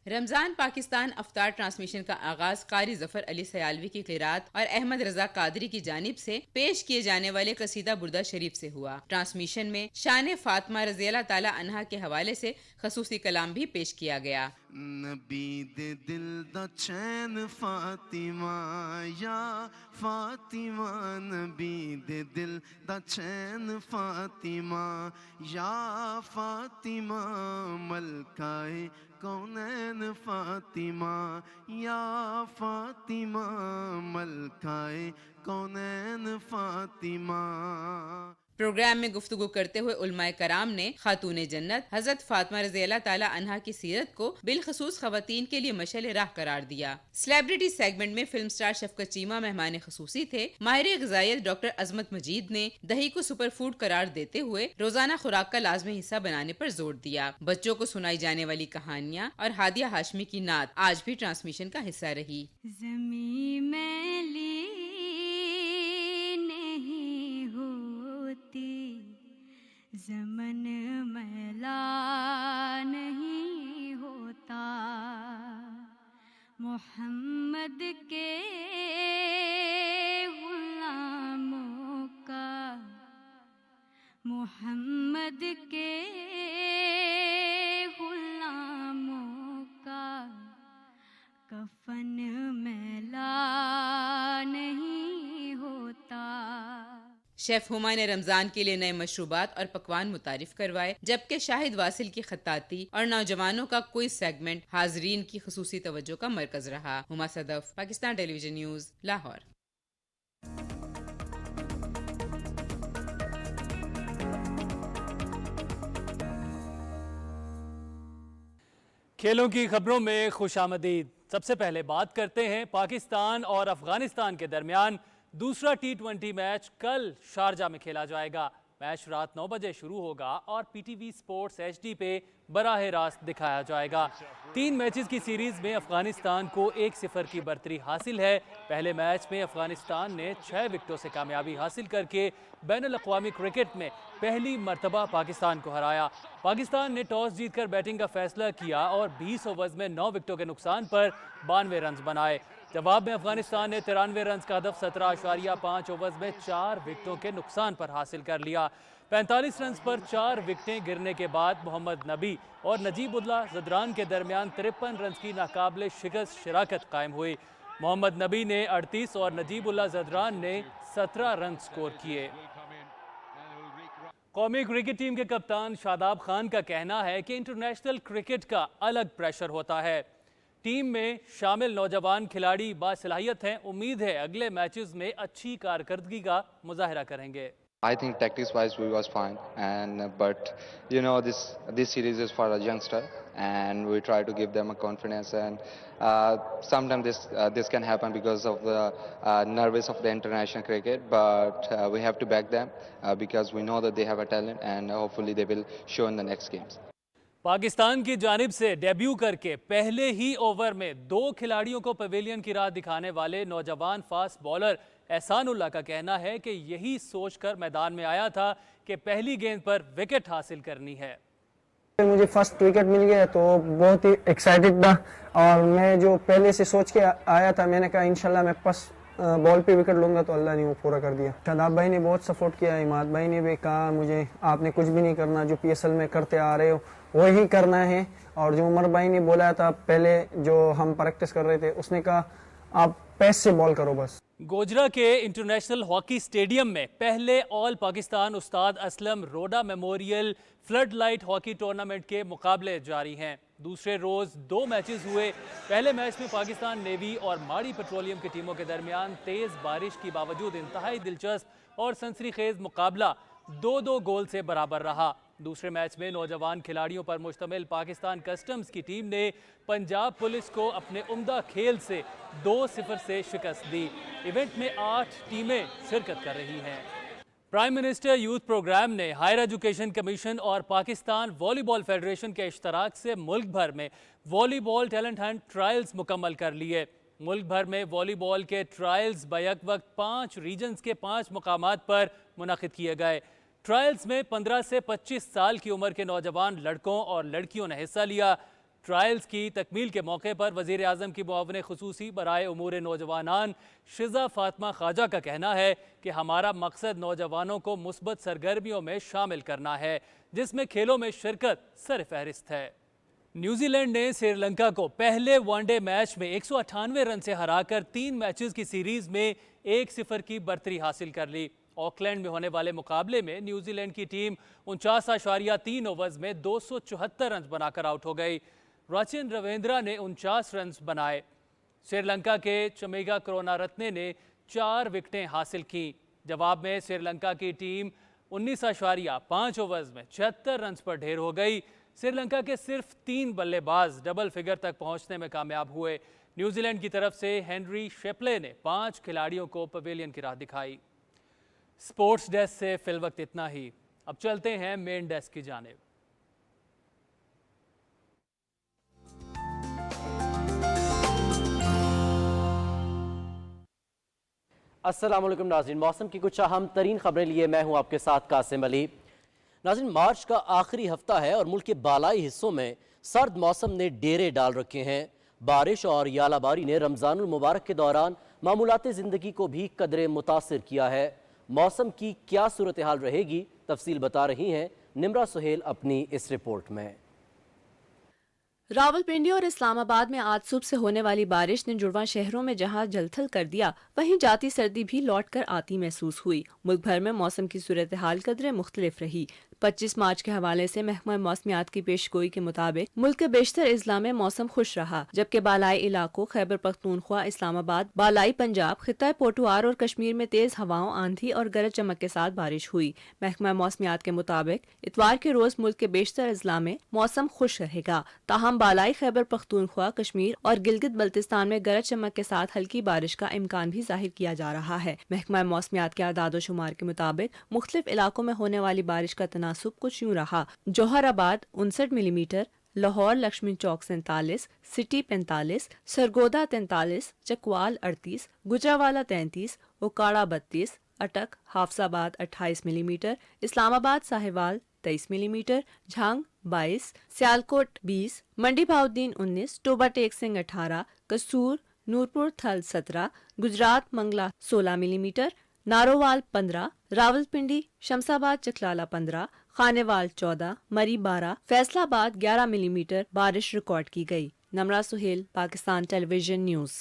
रमज़ान पाकिस्तान अफ्तार ट्रांसमिशन का आगाज कारी जफर अली सयालवी की क़िरात और अहमद रजा कादरी की जानिब से पेश किए जाने वाले कसीदा बुर्दा शरीफ से हुआ। ट्रांसमिशन में शान फातिमा रज़ियल्लाहु तआला अन्हा के हवाले से खसूसी कलाम भी पेश किया गया। नबी दे दिल दा चैन फातिमा या फातिमा, नबी दे दिल दा चैन फातिमा या फातिमा, मलकाए कौनैन फातिमा या फातिमा, मलकाए कौनैन फातिमा। प्रोग्राम में गुफ्तगू करते हुए उलमाए कराम ने खातून जन्नत हज़रत फातिमा रज़ियल्लाहु तआला अन्हा की सीरत को बिलखसूस खवातीन के लिए मशअल राह करार दिया। सेलिब्रिटी सेगमेंट में फिल्म स्टार शफकत चीमा मेहमान खसूसी थे। माहिर ग़िज़ाइयत डॉक्टर अज़मत मजीद ने दही को सुपर फूड करार देते हुए रोजाना खुराक का लाजमी हिस्सा बनाने पर जोर दिया। बच्चों को सुनाई जाने वाली कहानियाँ और हादिया हाशमी की नात आज भी ट्रांसमिशन का हिस्सा रही। ज़मन मैला नहीं होता, मोहम्मद के गुलामों का, मोहम्मद के गुलामों का कफन मैला नहीं होता। शेफ हुमा ने रमजान के लिए नए मशरूबात और पकवान मुतारिफ करवाए, जबकि शाहिद वासिल की खत्ताती और नौजवानों का क्विज सेगमेंट हाजरीन की खुसूसी तवज्जो का मरकज रहा। Huma Sadaf, Pakistan television news, Lahore. खेलों की खबरों में खुशामदीद। सबसे पहले बात करते हैं पाकिस्तान और अफगानिस्तान के दरमियान दूसरा T20 मैच कल शारजा में खेला जाएगा। मैच रात 9 बजे शुरू होगा और PTV स्पोर्ट्स HD पे बराह रास्त दिखाया जाएगा। 3 मैचेस की सीरीज में अफगानिस्तान को 1-0 की बढ़तरी हासिल है। पहले मैच में अफगानिस्तान ने 6 विकेटों से कामयाबी हासिल करके बैनुल अक़वामी क्रिकेट में पहली मरतबा पाकिस्तान को हराया। पाकिस्तान ने टॉस जीतकर बैटिंग का फैसला किया और 20 ओवर्स में 9 विकेटों के नुकसान पर 92 रन बनाए। जवाब में अफगानिस्तान ने 93 रन का हदफ 17.5 ओवर्स में 4 विकेटों के नुकसान पर हासिल कर लिया। 45 रन पर 4 विकेटें गिरने के बाद मोहम्मद नबी और नजीबुल्लाह ज़दरान के दरमियान 53 रन की नाकाबिले शिकस्त शराकत कायम हुई। मोहम्मद नबी ने 38 और नजीबुल्लाह ज़दरान ने 17 रन स्कोर किए। قومی کرکٹ ٹیم کے کپتان شاداب خان کا کہنا ہے کہ انٹرنیشنل کرکٹ کا الگ پریشر ہوتا ہے. ٹیم میں شامل نوجوان کھلاڑی باصلاحیت ہیں. امید ہے اگلے میچز میں اچھی کارکردگی کا مظاہرہ کریں گے. I think tactics wise we was fine, but you know this series is for a youngster and we try to give them a confidence, and sometimes this can happen because of the nervous of the international cricket, but we have to back them because we know that they have a talent and hopefully they will show in the next games. Pakistan کی جانب سے debut کر کے پہلے ہی over میں 2 کھلاڑیوں کو pavilion کی راہ دکھانے والے نوجوان فاسٹ بولر احسان اللہ کا کہنا ہے کہ یہی سوچ کر میدان میں آیا تھا کہ پہلی گیند پر وکٹ حاصل کرنی ہے. مجھے فرسٹ وکٹ مل گیا تو بہت ہی ایکسائٹڈ تھا اور میں جو پہلے سے سوچ کے آیا تھا میں نے کہا انشاءاللہ میں بال پہ وکٹ لوں گا تو اللہ نے وہ پورا کر دیا. شاداب بھائی نے بہت سپورٹ کیا, اماد بھائی نے بھی کہا مجھے آپ نے کچھ بھی نہیں کرنا, جو پی ایس ایل میں کرتے آ رہے ہو وہی کرنا ہے, اور جو عمر بھائی نے بولا تھا پہلے جو ہم پریکٹس کر رہے تھے اس نے کہا آپ پیس سے بال کرو بس. گوجرا کے انٹرنیشنل ہاکی اسٹیڈیم میں پہلے all Pakistan Ustad Aslam Roda memorial flood light hockey tournament کے مقابلے جاری ہیں. دوسرے روز 2 میچز ہوئے. پہلے میچ میں پاکستان نیوی اور ماڑی پیٹرولیم کی ٹیموں کے درمیان تیز بارش کی باوجود انتہائی دلچسپ اور سنسنی خیز مقابلہ 2-2 گول سے برابر رہا. دوسرے میچ میں نوجوان کھلاڑیوں پر مشتمل پاکستان کسٹمز کی ٹیم نے پنجاب پولیس کو اپنے عمدہ کھیل سے 2-0 سے شکست دی. ایونٹ میں 8 ٹیمیں شرکت کر رہی ہیں. پرائم منسٹر یوتھ پروگرام نے ہائر ایجوکیشن کمیشن اور پاکستان والی بال فیڈریشن کے اشتراک سے ملک بھر میں والی بال ٹیلنٹ ہنٹ ٹرائلز مکمل کر لیے. ملک بھر میں والی بال کے ٹرائلز بیک وقت 5 ریجنز کے 5 مقامات پر منعقد کیے گئے. ٹرائلز میں 15 سے 25 سال کی عمر کے نوجوان لڑکوں اور لڑکیوں نے حصہ لیا. ٹرائلز کی تکمیل کے موقع پر وزیر اعظم کی معاون خصوصی برائے امور نوجوانان شزا فاطمہ خواجہ کا کہنا ہے کہ ہمارا مقصد نوجوانوں کو مثبت سرگرمیوں میں شامل کرنا ہے جس میں کھیلوں میں شرکت سر فہرست ہے. نیوزی لینڈ نے سری لنکا کو پہلے ون ڈے میچ میں 198 رن سے ہرا کر 3 میچز کی سیریز میں 1-0 کی برتری حاصل کر لی. آکلینڈ میں ہونے والے مقابلے میں نیوزی لینڈ کی ٹیم 49.3 اوورز میں 274 رنز بنا کر آؤٹ ہو گئی. راچن رویندرا نے 49 رنز بنائے. سری لنکا کے چمیگا کرونا رتنے نے 4 وکٹیں حاصل کی. جواب میں سری لنکا کی ٹیم 19.5 اوورز میں 76 رنز پر ڈھیر ہو گئی. سری لنکا کے صرف 3 بلے باز ڈبل فگر تک پہنچنے میں کامیاب ہوئے. نیوزی لینڈ کی طرف سے ہینری شیپلے نے 5 کھلاڑیوں کو پویلین کی راہ دکھائی. سپورٹس ڈیسک سے فی الوقت اتنا ہی. اب چلتے ہیں مین ڈیسک کی جانب. السلام علیکم ناظرین. موسم کی کچھ اہم ترین خبریں لیے میں ہوں آپ کے ساتھ قاسم علی. ناظرین, مارچ کا آخری ہفتہ ہے اور ملک کے بالائی حصوں میں سرد موسم نے ڈیرے ڈال رکھے ہیں. بارش اور یالہ باری نے رمضان المبارک کے دوران معمولات زندگی کو بھی قدرے متاثر کیا ہے. موسم کی کیا صورتحال رہے گی, تفصیل بتا رہی ہیں نمرا سہیل اپنی اس رپورٹ میں. راولپنڈی اور اسلام آباد میں آج صبح سے ہونے والی بارش نے جڑواں شہروں میں جہاں جلتھل کر دیا, وہیں جاتی سردی بھی لوٹ کر آتی محسوس ہوئی. ملک بھر میں موسم کی صورتحال قدرے مختلف رہی. 25 مارچ کے حوالے سے محکمہ موسمیات کی پیش گوئی کے مطابق ملک کے بیشتر اضلاع میں موسم خوش رہا, جبکہ بالائی علاقوں خیبر پختونخوا, اسلام آباد, بالائی پنجاب, خطہ پوٹوار اور کشمیر میں تیز ہواؤں, آندھی اور گرج چمک کے ساتھ بارش ہوئی. محکمہ موسمیات کے مطابق اتوار کے روز ملک کے بیشتر اضلاع میں موسم خوش رہے گا, تاہم بالائی خیبر پختونخوا, کشمیر اور گلگت بلتستان میں گرج چمک کے ساتھ ہلکی بارش کا امکان بھی ظاہر کیا جا رہا ہے. محکمہ موسمیات کے اعداد و شمار کے مطابق مختلف علاقوں میں ہونے والی بارش کا تناسب کچھ یوں رہا. جوہر آباد 59 ملی میٹر, لاہور لکشمی چوک 47, سٹی 45, سرگودا 43, چکوال 38, گجرانوالہ 33, اوکاڑا 32, اٹک حافظ آباد 28 ملی میٹر, اسلام آباد ساہیوال 23 ملی میٹر, جھانگ 22, سیالکوٹ 20, منڈی بہاؤدین 19, ٹوبا ٹیک سنگھ 18, کسور نورپور تھل 17, گجرات منگلا 16 ملی میٹر, نارووال 15, راولپنڈی شمس آباد چکلالہ 15, خانیوال 14, مری 12, فیصل آباد 11 ملی میٹر بارش ریکارڈ کی گئی. نمرا سہیل, پاکستان ٹیلی ویژن نیوز.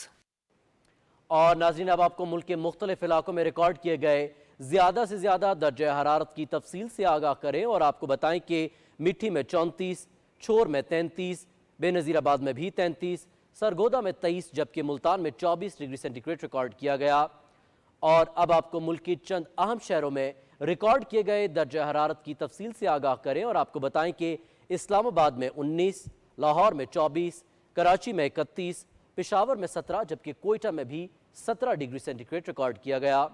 اور ناظرین, اب آپ کو ملک کے مختلف علاقوں میں ریکارڈ کیے گئے زیادہ سے زیادہ درجہ حرارت کی تفصیل سے آگاہ کریں اور آپ کو بتائیں کہ میٹھی میں 34, چھور میں 33, بے نظیر آباد میں بھی 33, سرگودا میں 23 جبکہ ملتان میں 24 ڈگری سینٹی گریڈ ریکارڈ کیا گیا. اور اب آپ کو ملک کی چند اہم شہروں میں ریکارڈ کیے گئے درجہ حرارت کی تفصیل سے آگاہ کریں اور آپ کو بتائیں کہ اسلام آباد میں 19, لاہور میں 24, کراچی میں 31, پشاور میں 17 جبکہ کوئٹہ میں بھی 17 ڈگری سینٹی گریڈ ریکارڈ کیا گیا.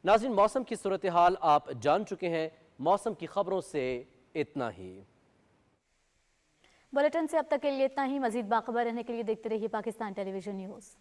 ناظرین موسم کی صورتحال آپ جان چکے ہیں. موسم کی خبروں سے اتنا ہی. بلیٹن سے اب تک کے لیے اتنا ہی. مزید باخبر رہنے کے لیے دیکھتے رہیے پاکستان ٹیلی ویژن نیوز.